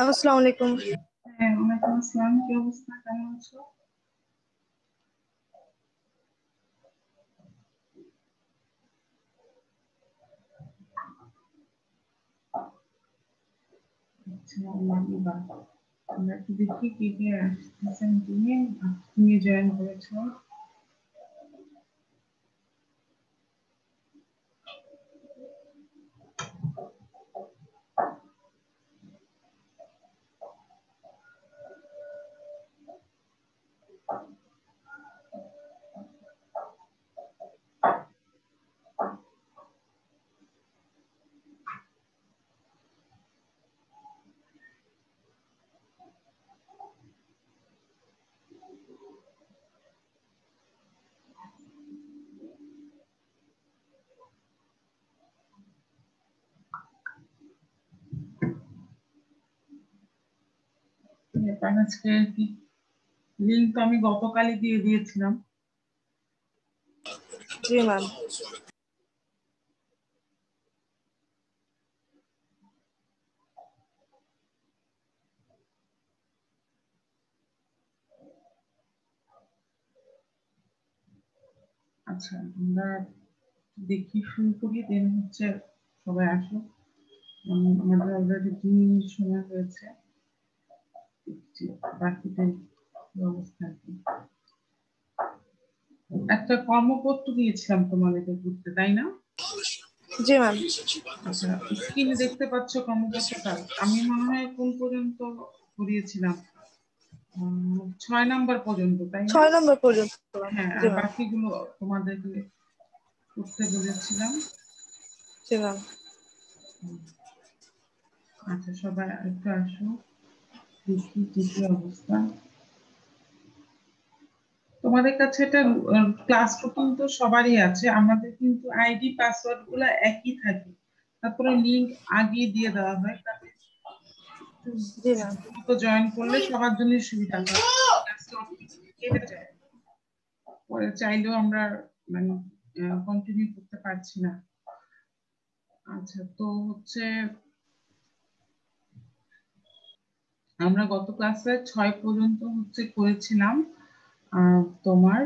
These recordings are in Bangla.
আসসালামু আলাইকুম। হ্যাঁ, ওয়ালাইকুম আসসালাম। কি অবস্থা, কেমন আছো? আচ্ছা, বাহ। আমরা একটু দেখি কি কি আসতেছেন। তুমি জয়েন করেছো। আজকে কি লিঙ্ক তো আমি গতকালই দিয়ে দিয়েছিলাম। জি ম্যাম। আচ্ছা, আমরা দেখি, শুরু করি, দেন হচ্ছে সবাই আসো। আমাদের অলরেডি 2 মিনিট সময় হয়েছে। বাকিটা অবস্থা কি। একটা কর্মপত্র দিয়েছিলাম তোমাদেরকে ঘুরতে, তাই না? জি ম্যাম। আচ্ছা, স্ক্রিনে দেখতে পাচ্ছ কর্মপত্রটা? আমি মনে হয় কোন পর্যন্ত করিয়েছিলাম, 6 নাম্বার পর্যন্ত, তাই না? 6 নম্বর পর্যন্ত। হ্যাঁ, জি আর ম্যাম। বাকিগুলো তোমাদেরকে করতে বলেছিলাম। জি ম্যাম। আচ্ছা, সবাই একটু আসো, দেখি কি কি অবস্থা। তোমাদের কাছে এটা ক্লাস রুটিন তো সবারই আছে, আমাদের কিন্তু আইডি পাসওয়ার্ড গুলো একই থাকে, তারপরে লিংক আগে দিয়ে দেওয়া হয়, তাতে জি ম্যাম। একটু জয়েন করলে সবার জন্য সুবিধা হয়। ক্লাসটা অটোমেটিক কেটে যায়, পরে চাইলেও আমরা মানে কন্টিনিউ করতে পারছি না। আচ্ছা, তো হচ্ছে আমরা গত ক্লাসে 6 পর্যন্ত হচ্ছে করেছিলাম। তোমার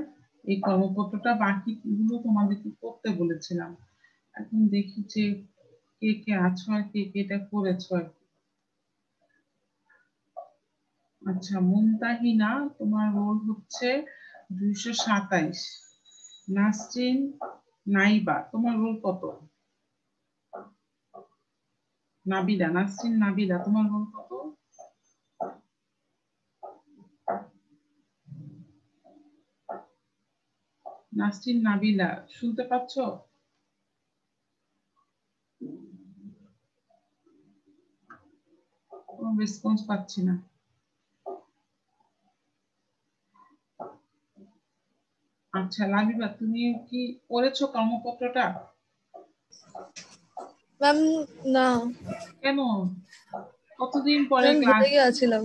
এই কর্মপত্রটা, বাকিগুলো তোমাদেরকে করতে বলেছিলাম। এখন দেখি যে কে কে আছো আর কে কে এটা করেছো আর কি। আচ্ছা, মুনতাহিনা, তোমার রোল হচ্ছে 227। নাসরিন নাইবা, তোমার রোল কত? নাবিলা, নাসরিন নাবিলা, তোমার রোল কত? নাসরিন নাবিলা, শুনতে পাচ্ছ? কোনো রেসপন্স পাচ্ছি না। আচ্ছা, লাবিবা, তুমি কি করেছো কর্মপত্রটা? ম্যাম না কেন, কতদিন পরে ম্যাম, ভুলে ক্লাস? গিয়েছিলাম।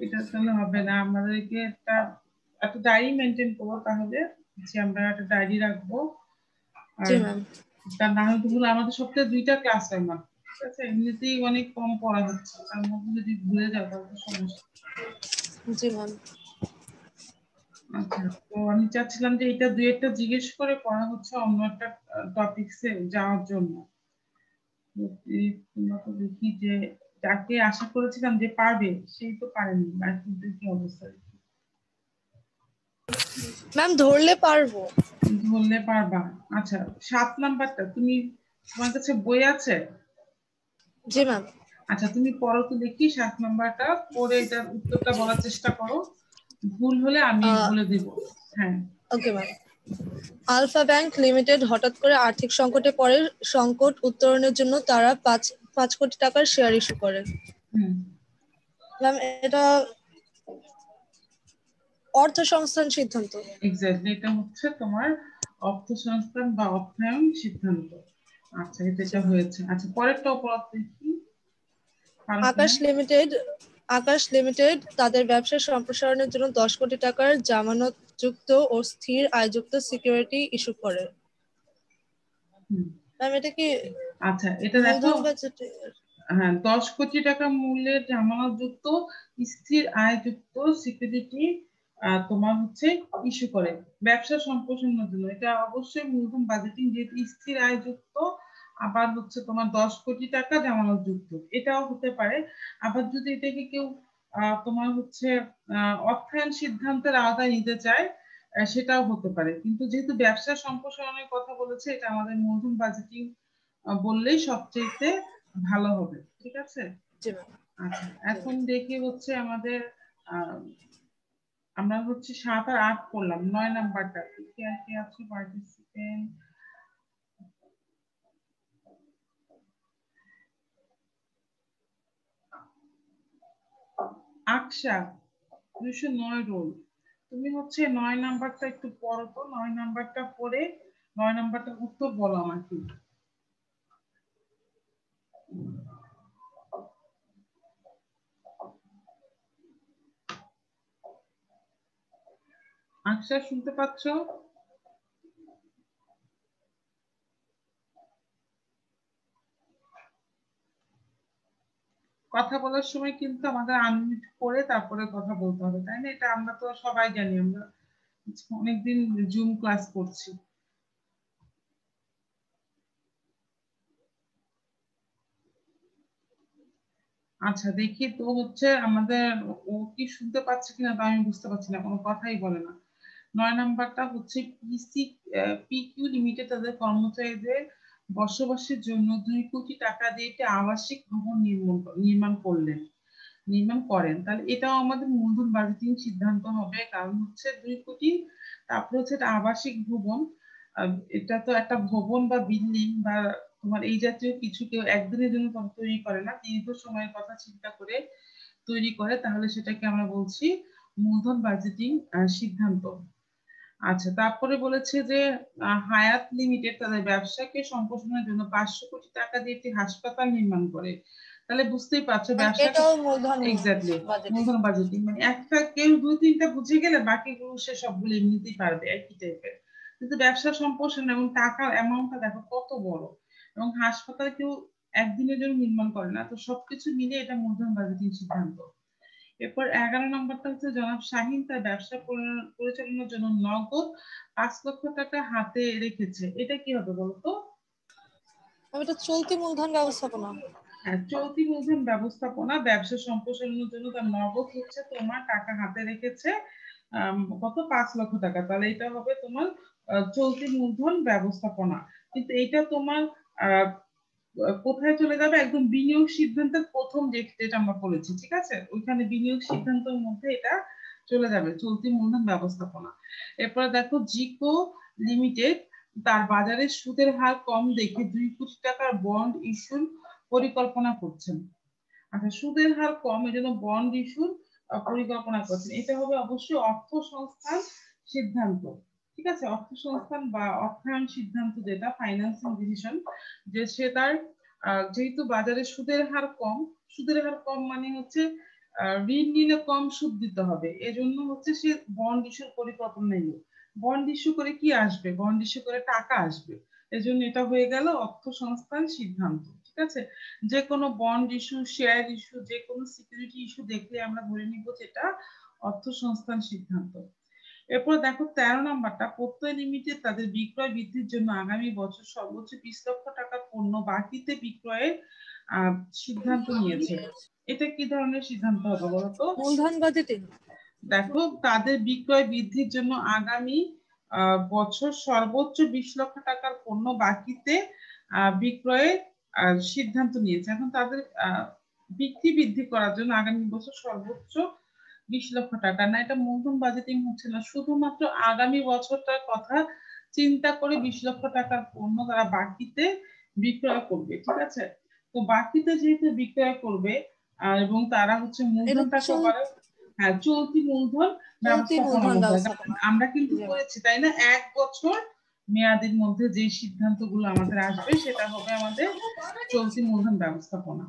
এটা তাহলে হবে না, আমাদেরকে একটা ডায়েরি মেনটেন করবো তাহলে, যে আমরা একটা ডায়েরি রাখবো। জি আর ম্যাম। তার না হলে তো আমাদের সপ্তাহে 2টা ক্লাস হয় না, ঠিক আছে? এমনিতেই অনেক কম পড়া হচ্ছে, তার মধ্যে যদি ভুলে যাও তাহলে তো সমস্যা। জি ম্যাম। আচ্ছা, তো আমি চাচ্ছিলাম যে এটা 2-একটা জিজ্ঞেস করে পড়া হচ্ছে অন্য একটা টপিকসে যাওয়ার জন্য। তোমরা তো দেখি যে যাকে আশা করেছিলাম যে পারবে, সেই তো পারেনি, বাকি কি অবস্থা? ম্যাম ধরলে পারবো। ধরলে পারবা। আচ্ছা, 7 নাম্বারটা তুমি, তোমার কাছে বই আছে? জি ম্যাম। আচ্ছা, তুমি পড়ো তো দেখি, 7 নাম্বারটা পড়ে এটার উত্তরটা বলার চেষ্টা করো, ভুল হলে আমি বলে দেব। হ্যাঁ। Okay ma'am. Alpha bank limited হঠাৎ করে আর্থিক সংকটে পড়ে। সংকট উত্তরণের জন্য তারা 5 কোটি টাকার শেয়ার ইস্যু করে। হুম। ম্যাম এটা অর্থ সংস্থান সিদ্ধান্ত। এক্স্যাক্টলি, এটা হচ্ছে তোমার অর্থ সংস্থান বা অর্থায়ন সিদ্ধান্ত। আচ্ছা, জি এটা ম্যাম। হয়েছে। আচ্ছা, পরেরটা পড়া দেখি, পারো আকাশ কিনা। লিমিটেড আকাশ লিমিটেড তাদের ব্যবসা সম্প্রসারণের জন্য 10 কোটি টাকার জামানতযুক্ত ও স্থির আয়যুক্ত সিকিউরিটি ইস্যু করে। হুম। ম্যাম এটা কি আচ্ছা, এটা দেখো। মূলধন বাজেটে? হ্যাঁ 10 কোটি টাকা মূল্যের জামানতযুক্ত স্থির আয়যুক্ত সিকিউরিটি তোমার হচ্ছে ইস্যু করে ব্যবসা সম্প্রসারণের জন্য। এটা অবশ্যই মূলধন বাজেটিং, যেহেতু স্থির আয়যুক্ত, আবার হচ্ছে তোমার 10 কোটি টাকা জামানতযুক্ত, এটাও হতে পারে। আবার যদি এটাকে কেউ তোমার হচ্ছে অর্থায়ন সিদ্ধান্তের আওতায় নিতে চায়, সেটাও হতে পারে। কিন্তু যেহেতু ব্যবসা সম্প্রসারণের কথা বলেছে, এটা আমাদের মূলধন বাজেটিং বললেই সবচেয়ে ভালো হবে। ঠিক আছে? জি ম্যাম। আচ্ছা, এখন দেখি হচ্ছে আমাদের আমরা হচ্ছে 7 আর 8 করলাম, 9 নাম্বারটা কে কে আছে পার্টিসিপেন্ট? আকশা 209 রোল। তুমি হচ্ছে 9 নাম্বারটা একটু পড়ো তো, 9 নাম্বারটা পড়ে 9 নাম্বারটা উত্তর বলো আমাকে। আকশা শুনতে পাচ্ছ? কথা বলার সময় কিন্তু আমাদের আনমিউট করে তারপরে কথা বলতে হবে, তাই না? এটা আমরা তো সবাই জানি, আমরা অনেকদিন জুম ক্লাস করছি। আচ্ছা দেখি তো হচ্ছে আমাদের ও কি শুনতে পাচ্ছে কিনা তা আমি বুঝতে পারছি না, কোনো কথাই বলে না। 9 নাম্বারটা হচ্ছে পিকিউ লিমিটেড তাদের কর্মচারীদের বসবাসের জন্য 2 কোটি টাকা দিয়ে একটি আবাসিক ভবন নির্মাণ করেন। তাহলে এটাও আমাদের মূলধন বাজেটিং সিদ্ধান্ত হবে, কারণ হচ্ছে 2 কোটি, তারপর হচ্ছে এটা আবাসিক ভবন। এটা তো একটা ভবন বা বিল্ডিং বা তোমার এই জাতীয় কিছু কেউ একদিনের জন্য তৈরি করে না, দীর্ঘ সময়ের কথা চিন্তা করে তৈরি করে, তাহলে সেটাকে আমরা বলছি মূলধন বাজেটিং সিদ্ধান্ত। আচ্ছা, তারপরে বলেছে যে হায়াত লিমিটেড তাদের ব্যবসাকে সম্প্রসারণের জন্য 500 কোটি টাকা দিয়ে একটি হাসপাতাল নির্মাণ করে। তাহলে বুঝতেই পারছো ব্যবসাকে, এটাও মূলধন এক্স্যাক্টলি বাজেটিং। মূলধন বাজেটিং মানে একটা কেউ 2-3টা বুঝে গেলে বাকিগুলো সে সবগুলো এমনিতেই পারবে, একই টাইপের। কিন্তু ব্যবসা সম্প্রসারণ এবং টাকার অ্যামাউন্টটা দেখো কত বড়, এবং হাসপাতাল কেউ একদিনের জন্য নির্মাণ করে না, তো সবকিছু মিলে এটা মূলধন বাজেটিং সিদ্ধান্ত। এরপর 11 নম্বরটা হচ্ছে জনাব শাহিন তার ব্যবসা পরিচালনার জন্য নগদ 5 লক্ষ টাকা হাতে রেখেছে। এটা কি হবে বলতো? এটা চলতি মূলধন ব্যবস্থাপনা। হ্যাঁ, চলতি মূলধন ব্যবস্থাপনা, ব্যবসা সম্প্রসারণের জন্য তার নগদ হচ্ছে তোমার টাকা হাতে রেখেছে কত 5 লক্ষ টাকা। তাহলে এটা হবে তোমার চলতি মূলধন ব্যবস্থাপনা। কিন্তু এটা তোমার আহ কোথায় চলে যাবে? একদম বিনিয়োগ সিদ্ধান্তের প্রথম যেটা আমরা বলেছি, ঠিক আছে, ওইখানে বিনিয়োগ সিদ্ধান্তের মধ্যে এটা চলে যাবে, চলতি মূলধন ব্যবস্থাপনা। এরপরে দেখো জিকো লিমিটেড তার বাজারে সুদের হার কম দেখে 2 কোটি টাকার বন্ড ইস্যুর পরিকল্পনা করছেন। আচ্ছা, সুদের হার কম, এই জন্য বন্ড ইস্যুর পরিকল্পনা করছেন। এটা হবে অবশ্যই অর্থ সংস্থান সিদ্ধান্ত। ঠিক আছে, অর্থ সংস্থান বা অর্থায়ন সিদ্ধান্ত, যেটা ফাইন্যান্সিং ডিসিশন, যে সে তার যেহেতু বাজারে সুদের হার কম মানে হচ্ছে ঋণ নিলে কম সুদ দিতে হবে, এজন্য হচ্ছে সে বন্ড ইস্যুর পরিকল্পনা নিল। বন্ড ইস্যু করে কি আসবে? বন্ড ইস্যু করে টাকা আসবে, এজন্য এটা হয়ে গেল অর্থ সংস্থান সিদ্ধান্ত। ঠিক আছে, যে কোনো বন্ড ইস্যু, শেয়ার ইস্যু, যে কোনো সিকিউরিটি ইস্যু দেখলে আমরা ধরে নিব যেটা অর্থ সংস্থান সিদ্ধান্ত। এরপর দেখো 13 নাম্বারটা, প্রত্যয় লিমিটেড তাদের বিক্রয় বৃদ্ধির জন্য আগামী বছর সর্বোচ্চ 20 লক্ষ টাকার পণ্য বাকিতে বিক্রয়ের সিদ্ধান্ত নিয়েছে। এটা কি ধরনের সিদ্ধান্ত হবে বলতো? মূলধন বাজেটিং। দেখো তাদের বিক্রয় বৃদ্ধির জন্য আগামী বছর সর্বোচ্চ 20 লক্ষ টাকার পণ্য বাকিতে বিক্রয়ের সিদ্ধান্ত নিয়েছে। এখন তাদের বিক্রি বৃদ্ধি করার জন্য আগামী বছর সর্বোচ্চ 20 লক্ষ টাকা, না এটা মূলধন বাজেটিং হচ্ছে না, শুধুমাত্র আগামী বছরটার কথা চিন্তা করে 20 লক্ষ টাকার পণ্য তারা বাকিতে বিক্রয় করবে। ঠিক আছে, তো বাকিতে যেহেতু বিক্রয় করবে এবং তারা হচ্ছে এটা মূলধনটাকে বাড়ে, হ্যাঁ চলতি মূলধন চলতি ব্যবস্থাপনা মূলধন বলতে হয়। ব্যবস্থাপনা। আমরা কিন্তু জি ম্যাম। করেছি তাই না, 1 বছর মেয়াদের মধ্যে যে সিদ্ধান্তগুলো আমাদের আসবে সেটা হবে আমাদের চলতি মূলধন ব্যবস্থাপনা।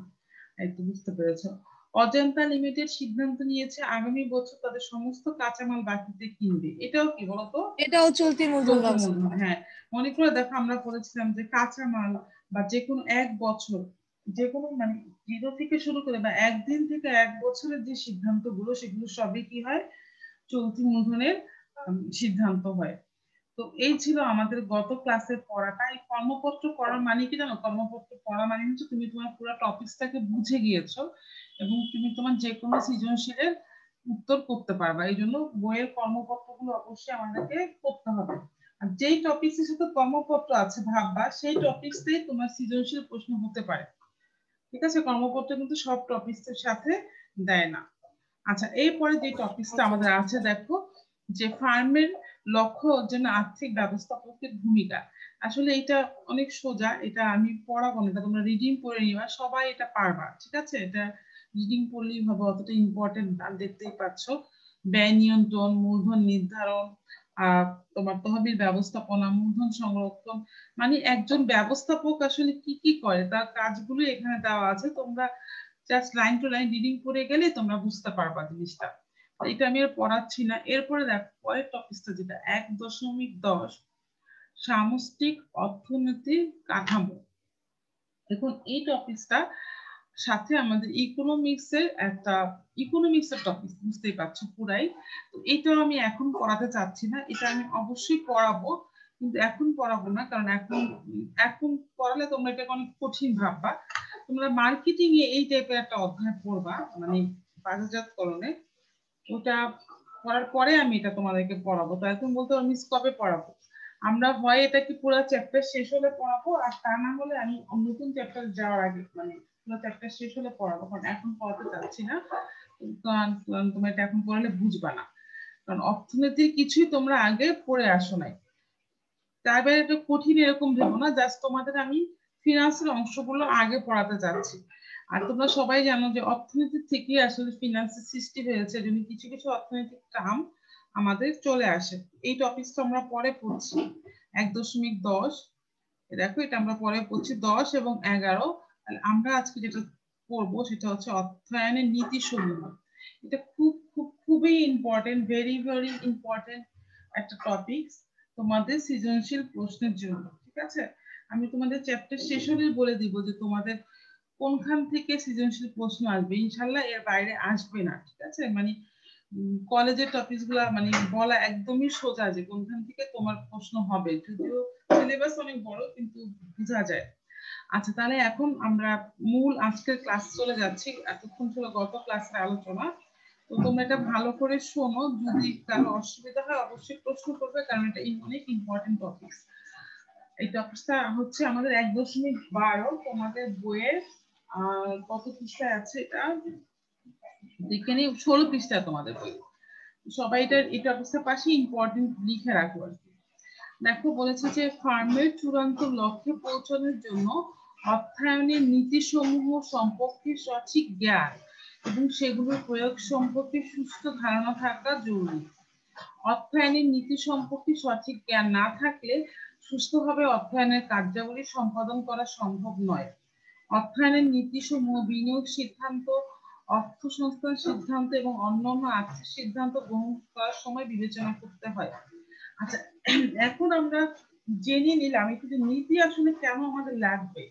এই তো বুঝতে পেরেছো। অজন্তা লিমিটেড সিদ্ধান্ত নিয়েছে আগামী বছর তাদের সমস্ত কাঁচামাল বাকিতে কিনবে। এটাও কি বলতো? এটাও চলতি মূলধন চলতি মূলধন, ব্যবস্থাপনা। হ্যাঁ। মনে করে দেখো আমরা বলেছিলাম যে কাঁচামাল বা যে কোনো 1 বছর যে কোনো মানে 0 থেকে শুরু করে বা 1 দিন থেকে 1 বছরের যে সিদ্ধান্তগুলো সেগুলো সবই কি হয় চলতি মূলধনের সিদ্ধান্ত হয়। তো এই ছিল আমাদের গত ক্লাসের পড়াটা। এই কর্মপত্র করার মানে কি জানো? কর্মপত্র পড়া মানে হচ্ছে তুমি তোমার পুরো টপিকসটাকে বুঝে গিয়েছো এবং তুমি তোমার যে কোনো সৃজনশীলের উত্তর করতে পারবা। এই জন্য বইয়ের কর্মপত্রগুলো অবশ্যই আমাদেরকে করতে হবে। আর যেই টপিকসের সাথে কর্মপত্র আছে ভাববা সেই টপিকসেই তোমার সৃজনশীল প্রশ্ন হতে পারে। ঠিক আছে, কর্মপত্র কিন্তু সব টপিকসের সাথে দেয় না। আচ্ছা, এরপরে যে টপিকসটা আচ্ছা আমাদের আচ্ছা। আছে দেখো, যে ফার্মের লক্ষ্য অর্জনে আর্থিক ব্যবস্থাপকের ভূমিকা। আসলে এটা অনেক সোজা, এটা আমি পড়াবো না, এটা তোমরা রিডিং করে নিবা, সবাই এটা পারবা। ঠিক আছে, এটা রিডিং পড়লেই হবে, অতটা ইম্পর্টেন্ট না। দেখতেই পাচ্ছ, ব্যয় নিয়ন্ত্রণ, মূলধন নির্ধারণ, আহ তোমার তহবিল ব্যবস্থাপনা, মূলধন সংরক্ষণ, মানে একজন ব্যবস্থাপক আসলে কি কি করে তার কাজগুলো এখানে দেওয়া আছে। তোমরা just line to line reading করে গেলে তোমরা বুঝতে পারবা জিনিসটা। এটা আমি আর পড়াচ্ছি না। এরপরে দেখো পরের টপিকটা যেটা 1.10 সামষ্টিক অর্থনীতির কাঠামো। দেখুন এই টপিকটা সাথে আমাদের ইকোনমিক্সের টপিক, বুঝতেই পারছো পুরাই। তো এটাও আমি এখন পড়াতে চাচ্ছি না, এটা আমি অবশ্যই পড়াবো, কিন্তু এখন পড়াবো না, কারণ এখন পড়ালে তোমরা এটাকে অনেক কঠিন ভাববা। তোমরা মার্কেটিং এ এই টাইপের একটা অধ্যায় পড়বা, মানে বাজারজাতকরণে, ওটা পড়ার পরে আমি এটা তোমাদেরকে পড়াবো। তো এখন বলতে মিস কবে পড়াবো, আমরা হয় এটা কি পুরো চ্যাপ্টার শেষ হলে পড়াবো, আর তা না হলে আমি নতুন চ্যাপ্টার যাওয়ার আগে মানে পুরো চ্যাপ্টার শেষ হলে পড়াবো, কারণ এখন পড়াতে চাচ্ছি না। কারণ তোমরা এটা এখন পড়ালে বুঝবা না, কারণ অর্থনীতির কিছুই তোমরা আগে পড়ে আসো নাই। তার বাইরে এটা কঠিন এরকম ভেবো না, জাস্ট তোমাদের আমি ফিনান্সের অংশগুলো আগে পড়াতে চাচ্ছি। আর তোমরা সবাই জানো যে অর্থনীতি থেকেই আসলে ফিনান্সের সৃষ্টি হয়েছে, যদি কিছু কিছু অর্থনৈতিক টার্ম আমাদের চলে আসে। এই টপিকটা আমরা পরে পড়ছি 1.10। দেখো এটা আমরা পরে পড়ছি 10 এবং 11। আমরা আজকে যেটা পড়বো সেটা হচ্ছে অর্থায়নের নীতি সমূহ। এটা খুব খুব খুবই ইম্পর্টেন্ট, ভেরি ভেরি ইম্পর্টেন্ট একটা টপিক তোমাদের সৃজনশীল প্রশ্নের জন্য। ঠিক আছে, আমি তোমাদের চ্যাপ্টার শেষ হলেই বলে দিব যে তোমাদের কোনখান থেকে সৃজনশীল প্রশ্ন আসবে। ইনশাল্লাহ এর বাইরে আসবে না। ঠিক আছে, মানে কলেজের টপিক গুলা মানে বলা একদমই সোজা যে কোনখান থেকে তোমার প্রশ্ন হবে, যদিও সিলেবাস অনেক বড় কিন্তু বোঝা যায়। আচ্ছা, তাহলে এখন আমরা মূল আজকের ক্লাস চলে যাচ্ছি। এতক্ষণ ছিল গত ক্লাসের আলোচনা, তো তোমরা এটা ভালো করে শোনো। যদি কারো অসুবিধা হয় অবশ্যই প্রশ্ন করবে, কারণ এটা অনেক ইম্পর্টেন্ট টপিক। এই টপিকটা হচ্ছে আমাদের 1.12 তোমাদের বইয়ের কত পৃষ্ঠায় আছে এটা দেখে নিই, 16 পৃষ্ঠা তোমাদের বই। সবাই এই টপিকটার পাশে ইম্পর্টেন্ট লিখে রাখো আর কি। দেখো বলেছে যে ফার্মের চূড়ান্ত লক্ষ্যে পৌঁছানোর জন্য অর্থায়নের নীতিসমূহ সম্পর্কে সঠিক জ্ঞান এবং সেগুলোর প্রয়োগ সম্পর্কে সুস্থ ধারণা থাকা জরুরি। অর্থায়নের নীতি সম্পর্কে সঠিক জ্ঞান না থাকলে সুস্থভাবে অর্থায়নের কার্যাবলী সম্পাদন করা সম্ভব নয়। অর্থায়নের নীতিসমূহ বিনিয়োগ সিদ্ধান্ত, অর্থ সংস্থান সিদ্ধান্ত এবং অন্যান্য আর্থিক সিদ্ধান্ত গ্রহণ করার সময় বিবেচনা করতে হয়। আচ্ছা, এখন আমরা জেনে নিলাম একটু যে নীতি আসলে কেন আমাদের লাগবে।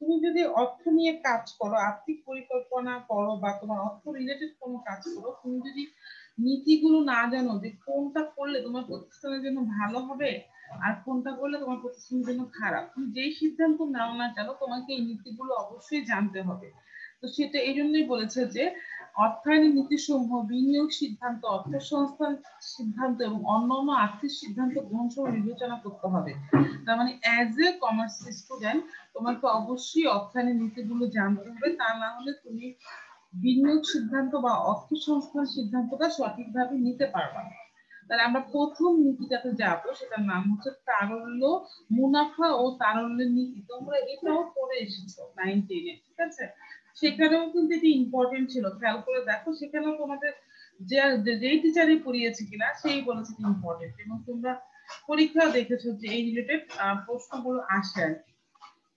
তুমি যদি অর্থ নিয়ে কাজ করো, আর্থিক পরিকল্পনা করো বা তোমার অর্থ রিলেটেড কোনো কাজ করো, তুমি যদি নীতিগুলো না জানো যে কোনটা করলে তোমার প্রতিষ্ঠানের জন্য ভালো হবে আর কোনটা করলে তোমার প্রতিষ্ঠানের জন্য খারাপ, তুমি যেই সিদ্ধান্ত নাও না কেন তোমাকে এই নীতিগুলো অবশ্যই জানতে হবে। তো সেটা এই জন্যই বলেছে যে অর্থায়নের নীতিসমূহ বিনিয়োগ সিদ্ধান্ত, অর্থসংস্থান সিদ্ধান্ত এবং অন্যান্য আর্থিক সিদ্ধান্ত গ্রহণ সময় বিবেচনা করতে হবে। তার মানে অ্যাজ এ কমার্স স্টুডেন্ট তোমাকে অবশ্যই অর্থায়নের নীতিগুলো জানতে হবে, তা না হলে তুমি বিনিয়োগ সিদ্ধান্ত বা অর্থ সংস্থান সিদ্ধান্তটা সঠিকভাবে নিতে পারবা না। তাহলে আমরা প্রথম নীতিটাতে যাবো, সেটার নাম হচ্ছে তারল্য, মুনাফা ও তারল্যের নীতি। তোমরা এটাও পড়ে এসেছো 9-10-এ। ঠিক আছে, সেখানেও কিন্তু এটি ইম্পর্টেন্ট ছিল, খেয়াল করে দেখো সেখানেও তোমাদের যেই টিচারই পড়িয়েছে কিনা সেই বলেছে ইম্পর্টেন্ট, এবং তোমরা পরীক্ষা দেখেছো যে এই রিলেটেড প্রশ্নগুলো আসে আর কি।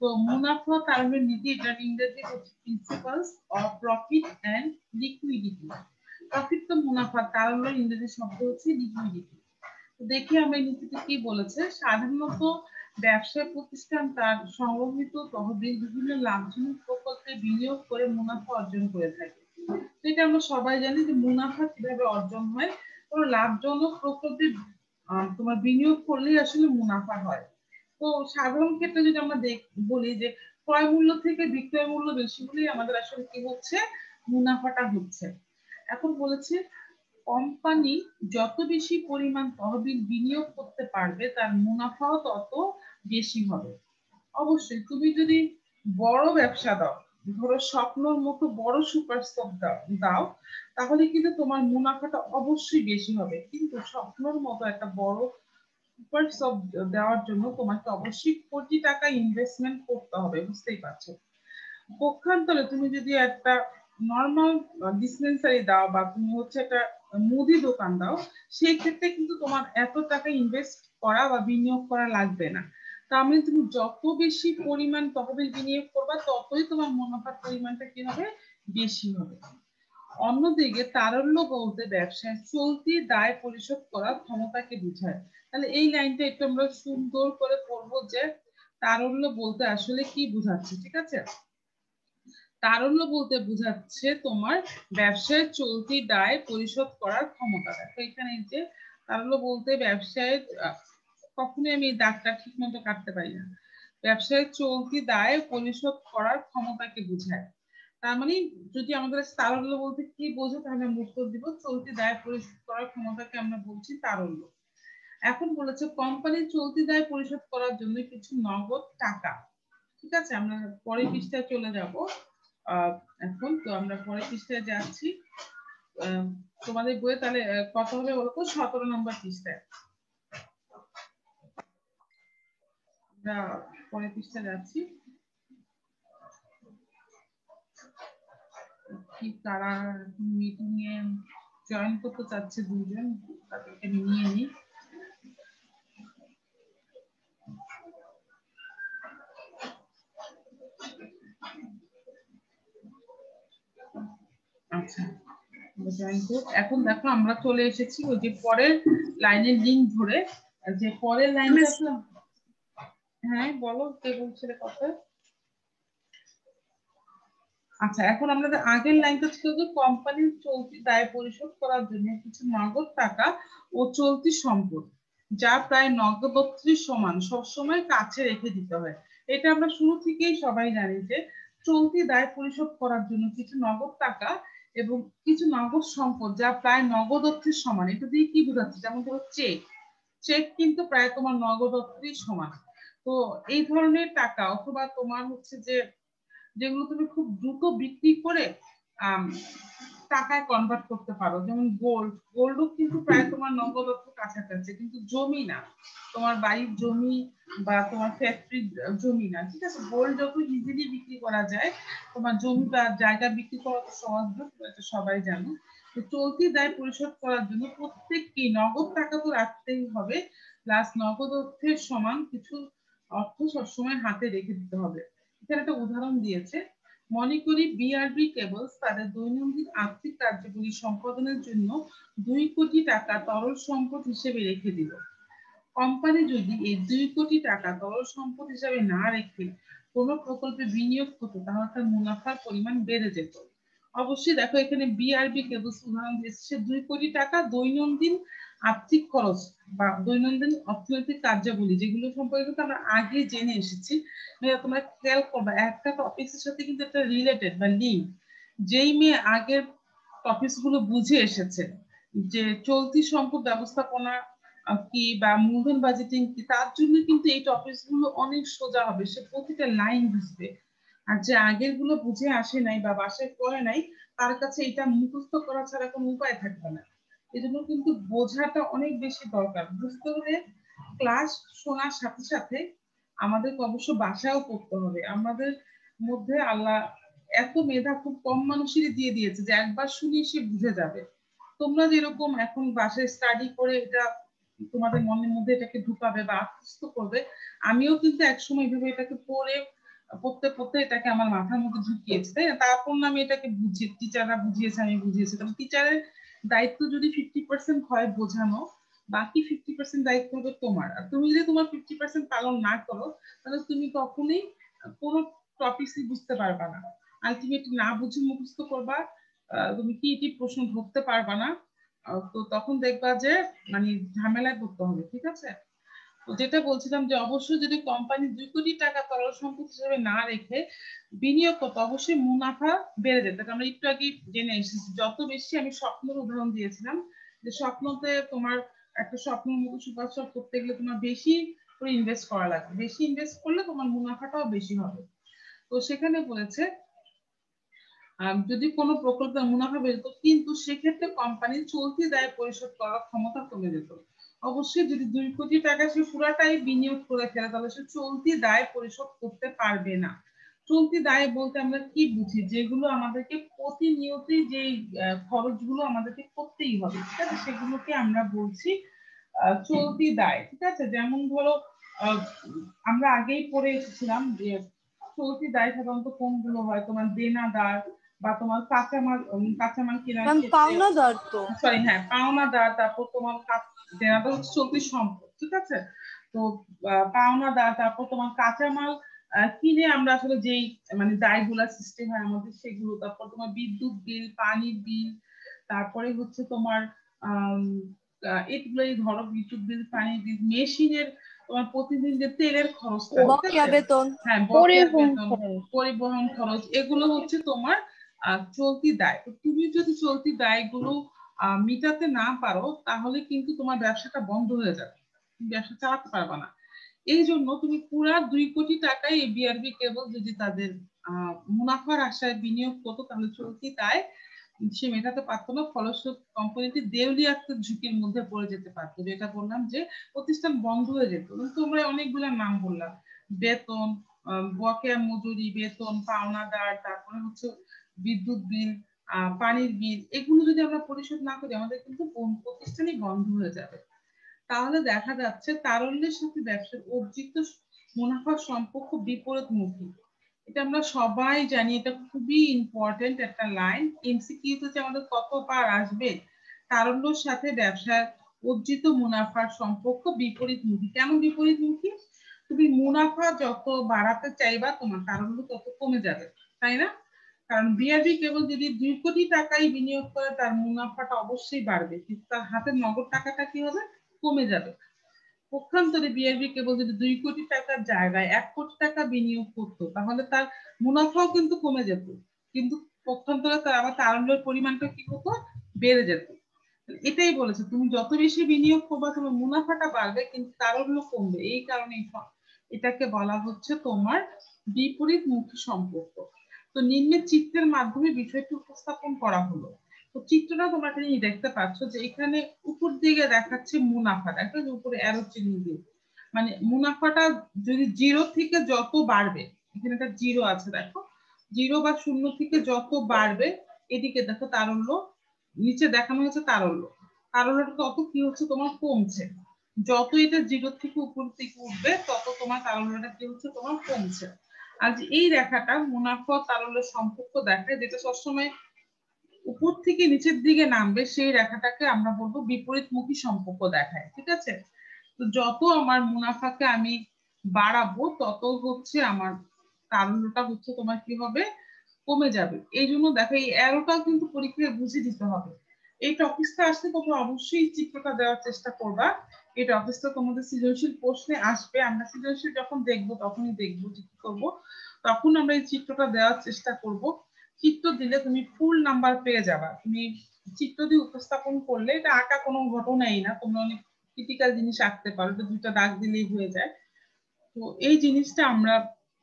তো মুনাফা তারল্যের নীতি, এটার ইংরেজি হচ্ছে principles of profit and liquidity. Profit তো মুনাফা, তারল্যের ইংরেজি শব্দ হচ্ছে লিকুইডিটি। তো দেখি আমরা এই নীতিতে কি বলেছে। সাধারণত ব্যবসায় প্রতিষ্ঠান তার সংগঠিত তহবিল বিভিন্ন লাভজনক প্রকল্পে বিনিয়োগ করে মুনাফা অর্জন করে থাকে। এটা আমরা সবাই জানি যে মুনাফা কিভাবে অর্জন হয়। কোনো লাভজনক প্রকল্পে তোমার বিনিয়োগ করলেই আসলে মুনাফা হয়। তো সাধারণ ক্ষেত্রে যদি আমরা বলি যে ক্রয় মূল্য থেকে বিক্রয় মূল্য বেশি হলেই আমাদের আসলে কি হচ্ছে, মুনাফাটা হচ্ছে। এখন বলেছে কোম্পানি যত বেশি পরিমাণ তহবিল বিনিয়োগ করতে পারবে তার মুনাফাও তত বেশি হবে। অবশ্যই তুমি যদি বড় ব্যবসা দাও, ধরো স্বপ্নর মতো বড় সুপার স্টক দাও, তাহলে কিন্তু তোমার মুনাফাটা অবশ্যই বেশি হবে। কিন্তু স্বপ্নর মতো একটা বড় সুপার স্টক দেওয়ার জন্য তোমাকে অবশ্যই কোটি টাকা ইনভেস্টমেন্ট করতে হবে, বুঝতেই পারছো। পক্ষান্তরে তুমি যদি একটা নর্মাল ডিসপেন্সারি দাও বা তুমি হচ্ছে একটা মুদি দোকান দাও, সেই ক্ষেত্রে কিন্তু তোমার এত টাকা ইনভেস্ট করা বা বিনিয়োগ করা লাগবে না। তার মানে তুমি যত বেশি পরিমাণ তহবিল বিনিয়োগ করবা ততই তোমার মুনাফার পরিমাণটা কি হবে, বেশি হবে। অন্যদিকে তারল্য বলতে ব্যবসায় চলতি দায় পরিশোধ করার ক্ষমতাকে বোঝায়। তাহলে এই লাইনটা একটু আমরা সুন্দর করে পড়বো যে তারল্য বলতে আসলে কি বোঝাচ্ছে। ঠিক আছে, তারল্য বলতে বোঝাচ্ছে তোমার ব্যবসায় চলতি দায় পরিশোধ করার ক্ষমতা। দেখো এখানে যে তারল্য বলতে ব্যবসায়, কখনোই আমি দাগটা ঠিক মতো কাটতে পারি না, ব্যবসায় চলতি দায় পরিশোধ করার ক্ষমতাকে বোঝায়। তার মানে যদি আমাদের তারল্য বলতে কি বোঝো তাহলে আমরা উত্তর দিব চলতি দায় পরিশোধ করার ক্ষমতাকে আমরা বলছি তারল্য। এখন বলেছে কোম্পানির চলতি দায় পরিশোধ করার জন্য কিছু নগদ টাকা। ঠিক আছে, আমরা পরের পৃষ্ঠায় চলে যাব। এখন তো আমরা পরের পৃষ্ঠায় যাচ্ছি। তোমাদের বইয়ে তাহলে কত হবে বলতো, 17 নম্বর পৃষ্ঠায় আমরা পরের পৃষ্ঠায় যাচ্ছি। কি তারা মিটিং এ জয়েন করতে চাচ্ছে দুজন, তাদেরকে নিয়ে নিই। আচ্ছা, এখন দেখো আমরা চলে এসেছি ওই যে পরের লাইনের লিঙ্ক ধরে, যে পরের লাইনটা। হ্যাঁ বলো, কে বলছিলে কথা? আচ্ছা, এখন আমাদের আগের লাইনটা ছিল যে কোম্পানির চলতি দায় পরিশোধ করার জন্য কিছু নগদ টাকা ও চলতি সম্পদ যা প্রায় নগদত্রীর সমান সবসময় কাছে রেখে দিতে হয়। এটা আমরা শুরু থেকেই সবাই জানি যে চলতি দায় পরিশোধ করার জন্য কিছু নগদ টাকা এবং কিছু নগদ সম্পদ যা প্রায় নগদত্রীর সমান। এটা দিয়ে কি বোঝাচ্ছে, যেমন ধরো চেক, চেক কিন্তু প্রায় তোমার নগদত্রীর সমান। তো এই ধরনের টাকা অথবা তোমার হচ্ছে যে যেগুলো তুমি খুব দ্রুত বিক্রি করে টাকায় কনভার্ট করতে পারো, যেমন গোল্ড, গোল্ডও কিন্তু প্রায় তোমার নগদ অর্থ কাছাকাছি, কিন্তু জমি না, তোমার বাড়ির জমি বা তোমার ফ্যাক্টরির জমি না। ঠিক আছে, গোল্ড যত ইজিলি বিক্রি করা যায়, তোমার জমি বা জায়গা বিক্রি করা তো সহজ না, এটা সবাই জানো। তো চলতি দায় পরিশোধ করার জন্য প্রত্যেকটি নগদ টাকা তো রাখতেই হবে, প্লাস নগদ অর্থের সমান কিছু অর্থ সবসময় হাতে রেখে দিতে হবে। এখানে একটা উদাহরণ দিয়েছে, মনে করি বিআরবি কেবলস তাদের দৈনন্দিন আর্থিক কার্যগুলি সম্পাদনের জন্য 2 কোটি টাকা তরল সম্পদ হিসেবে রেখে দিল। কোম্পানি যদি এই 2 কোটি টাকা তরল সম্পদ হিসেবে না রেখে কোনো প্রকল্পে বিনিয়োগ করতো তাহলে তার মুনাফার পরিমাণ বেড়ে যেত। অবশ্যই দেখো এখানে বিআরবি কেবলস উদাহরণ দিয়েছে 2 কোটি টাকা দৈনন্দিন আর্থিক খরচ বা দৈনন্দিন অর্থনৈতিক কার্যাবলী, যেগুলো সম্পর্কে আমরা আগে জেনে এসেছি। তোমরা খেয়াল করবে একটা টপিকের সাথে কিন্তু একটা রিলেটেড বা লিঙ্ক, যেই মেয়ে আগের টপিকস গুলো বুঝে এসেছে যে চলতি সম্পদ ব্যবস্থাপনা কি বা মূলধন বাজেটিং কি, তার জন্য কিন্তু এই টপিকস গুলো অনেক সোজা হবে, সে প্রতিটা লাইন বুঝবে। আর যে আগের গুলো বুঝে আসে নাই বা বাসায় পড়ে নাই, তার কাছে এটা মুখস্থ করা ছাড়া কোনো উপায় থাকবে না। এই জন্য কিন্তু বোঝাটা অনেক বেশি দরকার। বুঝতে হলে ক্লাস শোনার সাথে সাথে আমাদেরকে অবশ্য বাসায়ও পড়তে হবে। আমাদের মধ্যে আল্লাহ এত মেধা খুব কম মানুষেরই দিয়ে দিয়েছে যে একবার শুনিয়ে সে বুঝে যাবে। তোমরা যেরকম এখন বাসায় স্টাডি করে এটা তোমাদের মনের মধ্যে এটাকে ঢুকাবে বা আত্মস্থ করবে, আমিও কিন্তু একসময় এইভাবে এটাকে পড়তে পড়তে এটাকে আমার মাথার মধ্যে ঢুকিয়েছি, তাই না? তারপর না আমি এটাকে বুঝি, টিচাররা বুঝিয়েছে, আমি বুঝিয়েছি। তবে টিচারের দায়িত্ব যদি 50% হয় বোঝানো, বাকি 50% দায়িত্ব হবে তোমার। আর তুমি যদি তোমার 50% পালন না করো তাহলে তুমি কখনোই কোনো টপিকই বুঝতে পারবা না। আলটিমেটলি না বুঝে মুখস্থ করবা, তুমি কি প্রশ্ন ধরতে পারবা না। তো তখন দেখবা যে মানে ঝামেলায় পড়তে হবে। ঠিক আছে, তো যেটা বলছিলাম যে অবশ্যই যদি কোম্পানি 2 কোটি টাকা তরল সম্পদ হিসেবে না রেখে বিনিয়োগ করতো, অবশ্যই মুনাফা বেড়ে যেত। আমরা একটু আগে জেনে এসেছি, যত বেশি আমি স্বপ্নের উদাহরণ দিয়েছিলাম যে স্বপ্নতে তোমার একটা স্বপ্ন মুখে সুপারস্টার করতে গেলে তোমার বেশি করে ইনভেস্ট করা লাগবে, বেশি ইনভেস্ট করলে তোমার মুনাফাটাও বেশি হবে। তো সেখানে বলেছে যদি কোনো প্রকল্পের মুনাফা বের হতো কিন্তু সেক্ষেত্রে কোম্পানির চলতি দায় পরিশোধ করার ক্ষমতা কমে যেত। অবশ্যই যদি 2 কোটি টাকা সে পুরাটাই বিনিয়োগ করে ফেলে তাহলে সে চলতি দায় পরিশোধ করতে পারবে না। চলতি দায় বলতে আমরা কি বুঝি, যেগুলো আমাদেরকে প্রতিনিয়তই যে খরচগুলো আমাদেরকে করতেই হবে, ঠিক আছে, সেগুলোকে আমরা বলছি চলতি দায়। ঠিক আছে, যেমন ধরো আমরা আগেই পড়ে এসেছিলাম যে চলতি দায় সাধারণত কোনগুলো হয়, তোমার দেনাদার বা তোমার কাঁচামাল কেনার ক্ষেত্রে, পাওনাদার তো সরি হ্যাঁ পাওনাদার, তারপর তোমার দেনাদার হচ্ছে চলতি সম্পদ। ঠিক আছে, তো পাওনাদার, তারপর তোমার কাঁচামাল কিনে আমরা আসলে যেই মানে দায়গুলা সৃষ্টি হয় আমাদের সেগুলো, তারপর তোমার বিদ্যুৎ বিল, পানির বিল, তারপরে হচ্ছে তোমার এগুলোই ধরো বিদ্যুৎ বিল, পানির বিল, মেশিনের তোমার প্রতিদিন যে তেলের খরচটা, বকেয়া বেতন, হ্যাঁ বকেয়া বেতন, পরিবহন খরচ, এগুলো হচ্ছে তোমার চলতি দায়। তো তুমি যদি চলতি দায়গুলো মিটাতে না পারো তাহলে কিন্তু তোমার ব্যবসাটা বন্ধ হয়ে যাবে, তুমি ব্যবসা চালাতে পারবে না। এই জন্য তুমি পুরা 2 কোটি টাকাই এই বিআরবি কেবল যদি তাদের মুনাফার আশায় বিনিয়োগ করতো তাহলে চলতি দায় সে মেটাতে পারতো না, ফলস্বরূপ কোম্পানিটি দেউলিয়াত্বের ঝুঁকির মধ্যে পড়ে যেতে পারতো। যেটা বললাম যে প্রতিষ্ঠান বন্ধ হয়ে যেত। তোমরা অনেকগুলো নাম বললাম, বেতন, বকেয়া মজুরি, বেতন, পাওনাদার, তারপরে হচ্ছে বিদ্যুৎ বিল, পানির বিল, এগুলো যদি আমরা পরিশোধ না করি আমাদের কিন্তু প্রতিষ্ঠানই বন্ধ হয়ে যাবে। তাহলে দেখা যাচ্ছে তারল্যের সাথে ব্যবসার অর্জিত মুনাফার সম্পর্ক বিপরীতমুখী। এটা আমরা সবাই জানি, এটা খুবই ইম্পর্টেন্ট একটা লাইন। এমসিকিউ তে আমাদের কতবার আসবে, তারল্যের সাথে ব্যবসার অর্জিত মুনাফার সম্পর্ক বিপরীতমুখী। কেন বিপরীতমুখী? তুমি মুনাফা যত বাড়াতে চাইবা তোমার তারল্য তত কমে যাবে, তাই না? কারণ বিআরবি কেবল যদি 2 কোটি টাকাই বিনিয়োগ করে তার মুনাফাটা অবশ্যই বাড়বে, কিন্তু তার হাতে নগদ টাকাটা কি হবে, কমে যাবে। পক্ষান্তরে বিআরবি কেবল যদি 2 কোটি টাকার জায়গায় 1 কোটি টাকা বিনিয়োগ করতো তাহলে তার মুনাফাও কিন্তু কমে যেত, কিন্তু পক্ষান্তরে তার আবার তারল্যের পরিমাণটা কি হতো, বেড়ে যেত। এটাই বলেছে তুমি যত বেশি বিনিয়োগ করবে তোমার মুনাফাটা বাড়বে কিন্তু তারল্য কমবে। এই কারণে এটাকে বলা হচ্ছে তোমার বিপরীতমুখী সম্পর্ক। তো নিম্নের চিত্রের মাধ্যমে বিষয়টি উপস্থাপন করা হলো। তো চিত্রটা তোমরা এখানে দেখতে পাচ্ছ যে এখানে উপর দিকে দেখাচ্ছে মুনাফা, দেখো যে উপরে অ্যারো চিহ্ন দিয়ে, মানে মুনাফাটা যদি 0 থেকে যত বাড়বে, এখানে একটা 0 আছে দেখো, 0 বা 0 থেকে যত বাড়বে এদিকে দেখো তারল্য, নিচে দেখানো হয়েছে তারল্য, তারল্যটা তত কি হচ্ছে তোমার কমছে। যত এটা 0 থেকে উপর দিকে উঠবে তত তোমার তারল্যটা কি হচ্ছে তোমার কমছে। আর এই রেখাটা মুনাফা তারল্যের সম্পর্ক দেখায়, যেটা সবসময় উপর থেকে নিচের দিকে নামবে, সেই রেখাটাকে আমরা বলবো বিপরীতমুখী সম্পর্ক দেখায়। ঠিক আছে, তো যত আমার মুনাফাকে আমি বাড়াবো তত হচ্ছে আমার তারল্যটা হচ্ছে তোমার কি হবে, কমে যাবে। এই জন্য দেখো এই অ্যারোটাও কিন্তু পরীক্ষায় বুঝে দিতে হবে। এই টপিকটা আসলে তোমরা অবশ্যই চিত্রটা দেওয়ার চেষ্টা করবা। এই টপিকটা তোমাদের সৃজনশীল প্রশ্নে আসবে, আমরা সৃজনশীল যখন দেখবো তখনই দেখবো যে কি করবো, তখন আমরা এই চিত্রটা দেওয়ার চেষ্টা করব। চিত্র দিলে তুমি ফুল নাম্বার পেয়ে যাবা। তুমি চিত্র দিয়ে উপস্থাপন করলে এটা আঁকা কোনো ঘটনাই না, তোমরা অনেক ক্রিটিক্যাল জিনিস আঁকতে পারো, তো 2টা দাগ দিলেই হয়ে যায়। তো এই জিনিসটা আমরা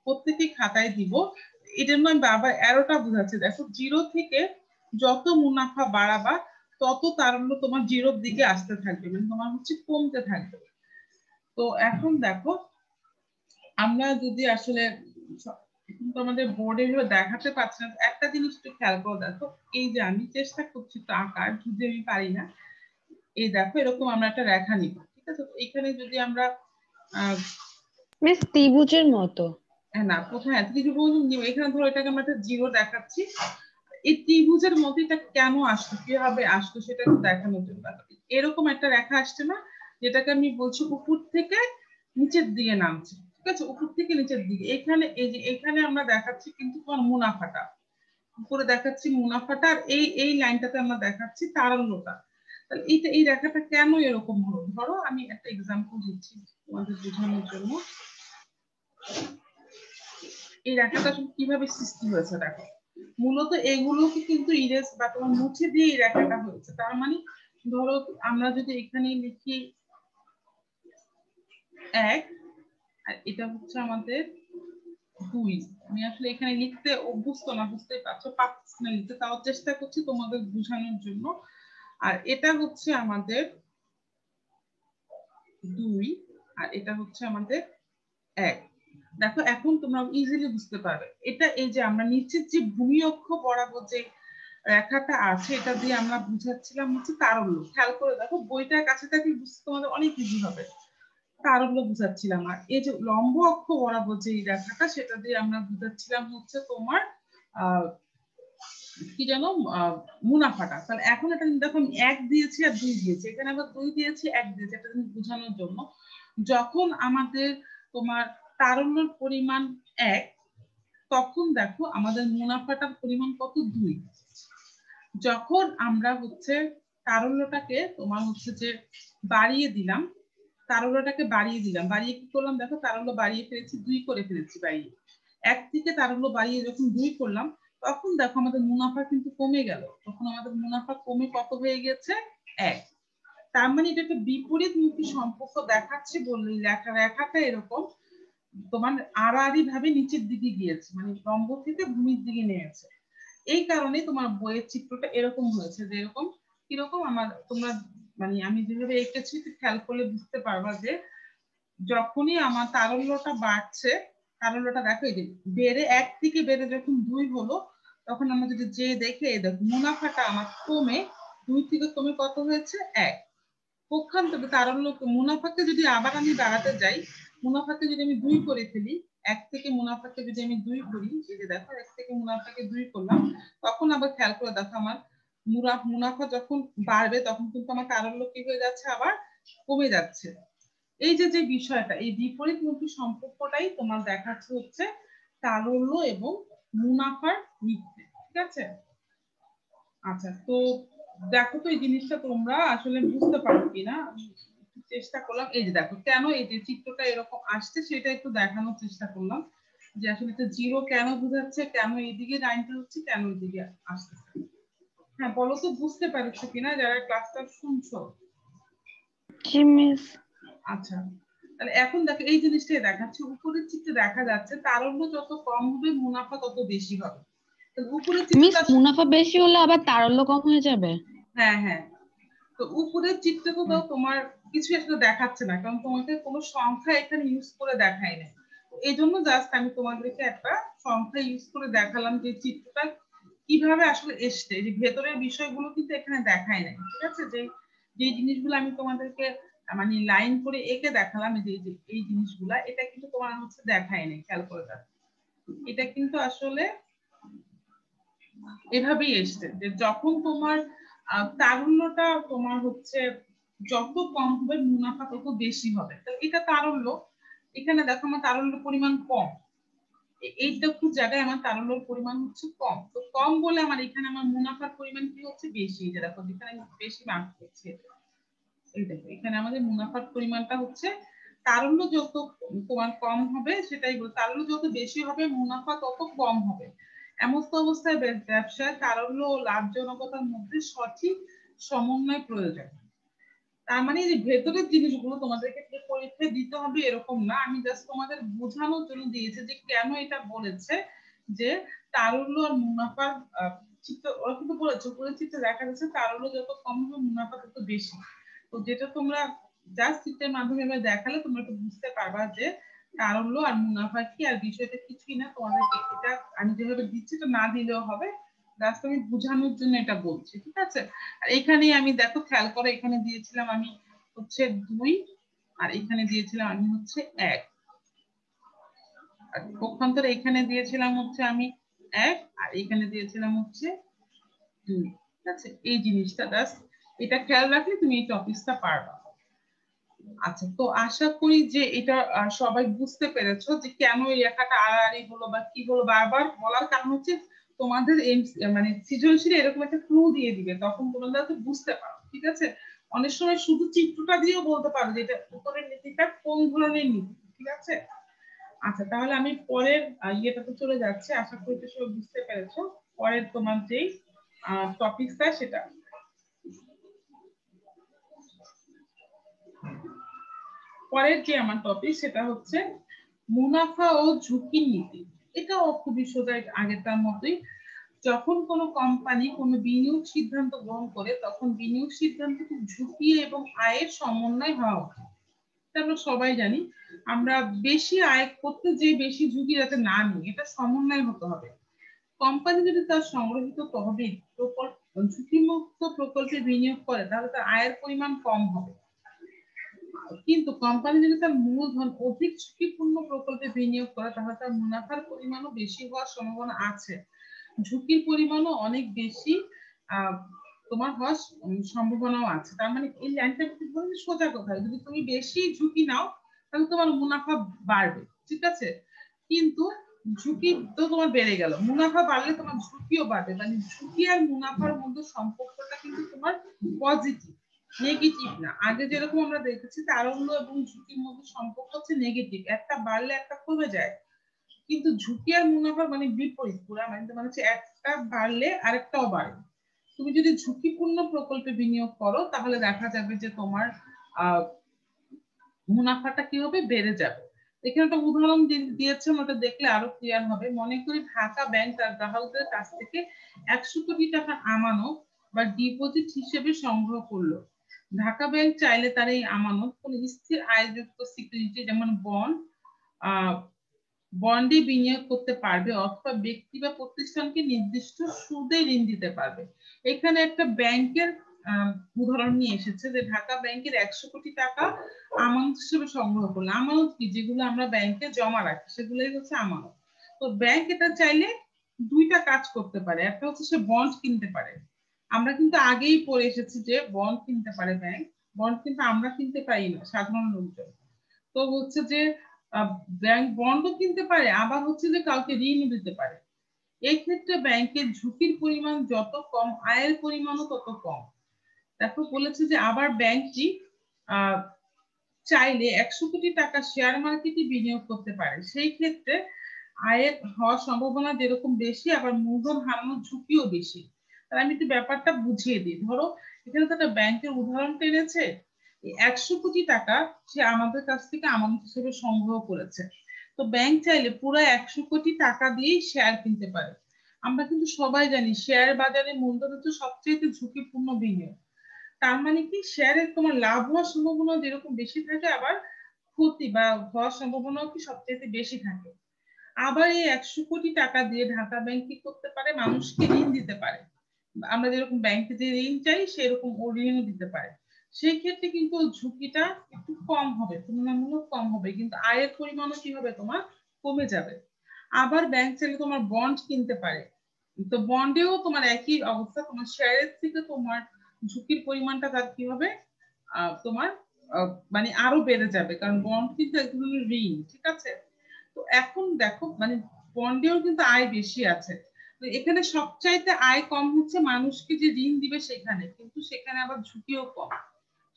প্রত্যেকেই খাতায় দিব। এই জন্য আমি বারবার অ্যারোটা বোঝাচ্ছি, দেখো 0 থেকে যত মুনাফা বাড়াবা তত তারল্য তোমার 0-র দিকে আসতে থাকবে, মানে তোমার হচ্ছে কমতে থাকবে। তো এখন দেখো আমরা যদি আসলে কিন্তু আমাদের বোর্ডে এভাবে দেখাতে পারছি না, একটা জিনিস একটু খেয়াল করে দেখো, এই যে আমি চেষ্টা করছি একটু আঁকার, যদি আমি পারি না, এই দেখো এরকম আমরা একটা রেখা নিব। ঠিক আছে, তো এখানে যদি আমরা মিস ত্রিভুজের মতো, না কোথায় ত্রিভুজ নিব, এখানে ধরো এটাকে আমরা একটা 0 দেখাচ্ছি, এই ত্রিভুজের মধ্যে এটা কেন আসলো, কিভাবে আসলো সেটা একটু দেখানোর জন্য এরকম একটা রেখা আসছে না, যেটাকে আমি বলছি উপর থেকে নিচের দিকে নামছে, ঠিক আছে, উপর থেকে নিচের দিকে। এখানে এই যে এখানে আমরা দেখাচ্ছি কিন্তু তোমার মুনাফাটা, উপরে দেখাচ্ছি মুনাফাটা, আর এই লাইনটাতে আমরা দেখাচ্ছি তারল্যটা। তাহলে এই রেখাটা কেন এরকম হলো, ধরো আমি একটা এক্সাম্পল দিচ্ছি তোমাদের বোঝানোর জন্য। এই রেখাটা কিভাবে সৃষ্টি হয়েছে দেখো, মূলত এগুলোকে কিন্তু ইরেজ বা তোমার মুছে দিয়ে এই রেখাটা হয়েছে। তার মানে ধরো আমরা যদি এখানে লিখি 1, আর এটা হচ্ছে আমাদের 2, আমি আসলে এখানে লিখতে অভ্যস্ত না, বুঝতেই পারছো, পারছি না লিখতে, তাও চেষ্টা করছি তোমাদের বোঝানোর জন্য। আর এটা হচ্ছে আমাদের 2, আর এটা হচ্ছে আমাদের 1। দেখো এখন তোমরা ইজিলি বুঝতে পারবে এটা। এই যে আমরা নিচের যে ভূমি অক্ষ বরাবর যে রেখাটা আছে, এটা দিয়ে আমরা বুঝাচ্ছিলাম হচ্ছে তারল্য। খেয়াল করে দেখো, বইটার কাছে থাকলে বুঝতে তোমাদের অনেক ইজি হবে। তারল্য বুঝাচ্ছিলাম। আর এই যে লম্ব অক্ষ বরাবর যে রেখাটা, সেটা দিয়ে আমরা বুঝাচ্ছিলাম হচ্ছে তোমার কি জানো মুনাফাটা। তাহলে এখন এটা দেখো আমি 1 দিয়েছি আর 2 দিয়েছি, এখানে আবার 2 দিয়েছি 1 দিয়েছি, এটা বোঝানোর জন্য। যখন আমাদের তোমার তারল্যের পরিমাণ 1, তখন দেখো আমাদের মুনাফাটার পরিমাণ কত, 2। যখন আমরা হচ্ছে তারল্যটাকে তোমার হচ্ছে যে বাড়িয়ে দিলাম, বাড়িয়ে কি করলাম দেখো, তারল্য বাড়িয়ে ফেলেছি, 2 করে ফেলেছি বাড়িয়ে। 1 থেকে তারল্য বাড়িয়ে যখন 2 করলাম, তখন দেখো আমাদের মুনাফা কিন্তু কমে গেল। তখন আমাদের মুনাফা কমে কত হয়ে গেছে, 1। তার মানে এটা একটা বিপরীতমুখী সম্পর্ক দেখাচ্ছে বললেই, রেখাটা এরকম তোমার আড়াআড়ি ভাবে নিচের দিকে গিয়েছে, মানে লম্ব থেকে ভূমির দিকে নিয়েছে। এই কারণে তোমার বইয়ের চিত্রটা এরকম হয়েছে, যে এরকম কিরকম আমার তোমরা মানে আমি যেভাবে এঁকেছি খেয়াল করলে বুঝতে পারবা যে যখনই আমার তারল্যটা বাড়ছে, তারল্যটা দেখো এই যে বেড়ে 1 থেকে বেড়ে যখন 2 হলো, তখন আমরা যদি যে দেখে এই দেখো মুনাফাটা আমার কমে 2 থেকে কমে কত হয়েছে, 1। পক্ষান্তরে তারল্য মুনাফাকে যদি আবার আমি বাড়াতে যাই, মুনাফাকে যদি আমি 2 করে ফেলি, 1 থেকে মুনাফাকে যদি আমি 2 করি, এই যে দেখো 1 থেকে মুনাফাকে 2 করলাম, তখন আবার খেয়াল করে দেখো আমার মুনাফা যখন বাড়বে, তখন কিন্তু আমার তারল্য কি হয়ে যাচ্ছে, আবার কমে যাচ্ছে। এই যে যে বিষয়টা, এই বিপরীতমুখী সম্পর্কটাই তোমার দেখাচ্ছে হচ্ছে তারল্য এবং মুনাফার মধ্যে, ঠিক আছে। আচ্ছা, তো দেখো তো এই জিনিসটা তোমরা আসলে বুঝতে পারো কিনা, চেষ্টা করলাম। এই যে দেখো কেন এই যে চিত্রটা এরকম আসছে, সেটা একটু দেখানোর চেষ্টা করলাম, যে আসলে এটা 0 কেন বোঝাচ্ছে, কেন এইদিকে লাইনটা হচ্ছে, কেন এইদিকে আসতেছে। হ্যাঁ বলো তো, বুঝতে পারছো কিনা যারা ক্লাসটা শুনছো? আচ্ছা, তাহলে এখন দেখো এই জিনিসটাই দেখাচ্ছে, উপরের চিত্রে দেখা যাচ্ছে তারল্য যত কম হবে মুনাফা তত বেশি হবে। উপরের চিত্রটা মুনাফা বেশি হলে আবার তারল্য কম হয়ে যাবে। হ্যাঁ হ্যাঁ, তো উপরের চিত্রে তো তোমার কিছু আসলে দেখাচ্ছে না, কারণ তোমাকে কোনো সংখ্যা এখানে ইউজ করে দেখায় না। এই জন্য জাস্ট আমি তোমাদেরকে একটা সংখ্যা ইউজ করে দেখালাম যে চিত্রটা কিভাবে আসলে এসছে, যে ভেতরের বিষয়গুলো কিন্তু এখানে দেখায় নাই, ঠিক আছে। যে যে জিনিসগুলো আমি তোমাদেরকে মানে লাইন করে এঁকে দেখালাম, যে এই জিনিসগুলা, এটা কিন্তু তোমার হচ্ছে দেখায় নাই, খেয়াল করে দেখো। এটা কিন্তু আসলে এভাবেই এসছে, যে যখন তোমার তারল্যটা তোমার হচ্ছে যত কম হবে মুনাফা তত বেশি হবে। তাহলে এটা তারল্য, এখানে দেখো আমার তারল্যের পরিমাণ কম, এইটুকু জায়গায় আমার তারল্যের পরিমাণ হচ্ছে কম, তো কম বলে আমার এখানে আমার মুনাফার পরিমাণ কি হচ্ছে, বেশি। যে দেখো যেখানে বেশি মার্ক হচ্ছে, এই দেখো এখানে আমাদের মুনাফার পরিমাণটা হচ্ছে, তারল্য যত তোমার কম হবে, সেটাই বল, তারল্য যত বেশি হবে মুনাফা তত কম হবে। এমন অবস্থায় ব্যবসায় তারল্য ও লাভজনকতার মধ্যে সঠিক সমন্বয় প্রয়োজন। তার মানে যে ভেতরের জিনিসগুলো তোমাদেরকে পরীক্ষায় দিতে হবে এরকম না, আমি জাস্ট তোমাদের বোঝানোর জন্য দিয়েছি যে কেন এটা বলেছে, যে তারল্য আর মুনাফার চিত্র, ওরা কিন্তু বলেছে উপরের চিত্রে দেখা যাচ্ছে তারল্য যত কম হবে মুনাফা তত বেশি। তো যেটা তোমরা জাস্ট চিত্রের মাধ্যমে দেখালে তোমরা একটু বুঝতে পারবা যে তারল্য আর মুনাফা কি, আর বিষয়টা কিছুই না। তোমাদেরকে এটা আমি যেভাবে দিচ্ছি তো না দিলেও হবে, জাস্ট আমি বোঝানোর জন্য এটা বলছি, ঠিক আছে। আর এখানে আমি দেখো খেয়াল করে, এখানে দিয়েছিলাম আমি হচ্ছে 2, আর এখানে দিয়েছিলাম আমি হচ্ছে 1, আর পক্ষান্তরে এখানে দিয়েছিলাম হচ্ছে আমি 1, আর এখানে দিয়েছিলাম হচ্ছে 2, ঠিক আছে। এই জিনিসটা জাস্ট এটা খেয়াল রাখলে তুমি এই টপিকটা পারবা। আচ্ছা, তো আশা করি যে এটা সবাই বুঝতে পেরেছো যে কেন এই লেখাটা আড়াআড়ি হলো বা কি হলো। বারবার বলার কারণ হচ্ছে তোমাদের মানে সৃজনশীল এরকম একটা ক্লু দিয়ে দিবে, তখন তোমরা তো বুঝতে পারো। ঠিক আছে, অনেক সময় শুধু চিত্রটা দিয়েও বলতে পারো যে এটা উপরের নীতিটা কোন ধরনের নীতি। ঠিক আছে, আচ্ছা তাহলে আমি পরের ইয়েটাতে চলে যাচ্ছি। আশা করি তো সব বুঝতে পেরেছো। পরের তোমার যেই টপিকটা সেটা পরের যে আমার টপিক সেটা হচ্ছে মুনাফা ও ঝুঁকির নীতি। এটাও খুবই সোজা, আগেরটার মতোই। যখন কোনো কোম্পানি কোনো বিনিয়োগ সিদ্ধান্ত গ্রহণ করে তখন বিনিয়োগ সিদ্ধান্ত ঝুঁকি এবং আয়ের সমন্বয় হওয়া উচিত। এটা আমরা সবাই জানি। আমরা বেশি আয় করতে যে বেশি ঝুঁকি যাতে না নিই, এটা সমন্বয় হতে হবে। কোম্পানি যদি তার সংগঠিত তহবিল ঝুঁকিমুক্ত প্রকল্পে বিনিয়োগ করে তাহলে তার আয়ের পরিমাণ কম হবে। কিন্তু কোম্পানি যদি তার মূলধন অধিক ঝুঁকিপূর্ণ প্রকল্পে বিনিয়োগ করে তাহলে তার মুনাফার পরিমাণও বেশি হওয়ার সম্ভাবনা আছে, ঝুঁকির পরিমাণও অনেক বেশি তোমার হওয়ার সম্ভাবনাও আছে। তার মানে এই লাইনটা সোজা কথা, যদি তুমি বেশি ঝুঁকি নাও তাহলে তোমার মুনাফা বাড়বে। ঠিক আছে, কিন্তু ঝুঁকি তো তোমার বেড়ে গেল, মুনাফা বাড়লে তোমার ঝুঁকিও বাড়বে। মানে ঝুঁকি আর মুনাফার মধ্যে সম্পর্কটা কিন্তু তোমার পজিটিভ, নেগেটিভ না। আগে যেরকম আমরা দেখেছি তারল্য এবং ঝুঁকির মধ্যে সম্পর্ক হচ্ছে নেগেটিভ, একটা বাড়লে একটা কমে যায়। কিন্তু ঝুঁকি আর মুনাফা মানে বিপরীত পুরা, মানে হচ্ছে একটা বাড়লে আরেকটাও বাড়ে। তুমি যদি ঝুঁকিপূর্ণ প্রকল্পে বিনিয়োগ করো তাহলে দেখা যাবে যে তোমার আহ মুনাফাটা কি হবে, বেড়ে যাবে। এখানে একটা উদাহরণ দিয়েছে, ওটা দেখলে আরো ক্লিয়ার হবে। মনে করি ঢাকা ব্যাংক তার গ্রাহকদের কাছ থেকে 100 কোটি টাকা আমানত বা ডিপোজিট হিসেবে সংগ্রহ করলো। ঢাকা ব্যাংক চাইলে তার এই আমানত কোন স্থির আয়যুক্ত সিকিউরিটি যেমন বন্ডে বিনিয়োগ করতে পারবে অথবা ব্যক্তি বা প্রতিষ্ঠানকে নির্দিষ্ট সুদে ঋণ দিতে পারবে। এখানে একটা ব্যাংকের উদাহরণ নিয়ে এসেছে যে ঢাকা ব্যাংকের 100 কোটি টাকা আমানত হিসেবে সংগ্রহ করলো। আমানত কি, যেগুলো আমরা ব্যাংকে জমা রাখি সেগুলোই হচ্ছে আমানত। তো ব্যাংক এটা চাইলে দুইটা কাজ করতে পারে, একটা হচ্ছে সে বন্ড কিনতে পারে। আমরা কিন্তু আগেই পড়ে এসেছি যে বন্ড কিনতে পারে ব্যাংক, বন্ড কিন্তু আমরা কিনতে পারি না সাধারণ লোকজন। তো হচ্ছে যে ব্যাংক বন্ডও কিনতে পারে, আবার হচ্ছে যে কাউকে ঋণ দিতে পারে। এই ক্ষেত্রে ব্যাংকের ঝুঁকির পরিমাণ যত কম আয়ের পরিমাণও তত কম। তারপর বলেছে যে আবার ব্যাংকটি আহ চাইলে 100 কোটি টাকা শেয়ার মার্কেটে বিনিয়োগ করতে পারে। সেই ক্ষেত্রে আয়ের হওয়ার সম্ভাবনা যেরকম বেশি আবার মূলধন হারানোর ঝুঁকিও বেশি। তাহলে আমি একটু ব্যাপারটা বুঝিয়ে দিই। ধরো এখানে তো একটা ব্যাংকের উদাহরণ টেনেছে, 100 কোটি টাকা সে আমাদের কাছ থেকে আমানত হিসেবে সংগ্রহ করেছে। তো ব্যাংক চাইলে পুরো 100 কোটি টাকা দিয়েই শেয়ার কিনতে পারে। আমরা কিন্তু সবাই জানি শেয়ার বাজারে মূলধন হচ্ছে সবচেয়ে ঝুঁকিপূর্ণ বিনিয়োগ। তার মানে কি, শেয়ারের তোমার লাভ হওয়ার সম্ভাবনা যেরকম বেশি থাকে আবার ক্ষতি বা হওয়ার সম্ভাবনাও কি সবচেয়ে বেশি থাকে। আবার এই 100 কোটি টাকা দিয়ে ঢাকা ব্যাংক কি করতে পারে, মানুষকে ঋণ দিতে পারে। আমরা যেরকম ব্যাংকে যে ঋণ চাই সেরকম ও ঋণও দিতে পারে। সেই ক্ষেত্রে কিন্তু ঝুঁকিটা একটু কম হবে, তুলনামূলক কম হবে, কিন্তু আয়ের পরিমাণও কি হবে, তোমার কমে যাবে। আবার ব্যাংক চাইলে তোমার বন্ড কিনতে পারে। তো বন্ডেও তোমার একই অবস্থা, তোমার শেয়ারের থেকে তোমার ঝুঁকির পরিমাণটা তার কি হবে, তোমার মানে আরো বেড়ে যাবে, কারণ বন্ড কিন্তু এক ধরনের ঋণ। ঠিক আছে, তো এখন দেখো মানে বন্ডেও কিন্তু আয় বেশি আছে। তো এখানে সবচাইতে আয় কম হচ্ছে মানুষকে যে ঋণ দিবে সেখানে, কিন্তু সেখানে আবার ঝুঁকিও কম।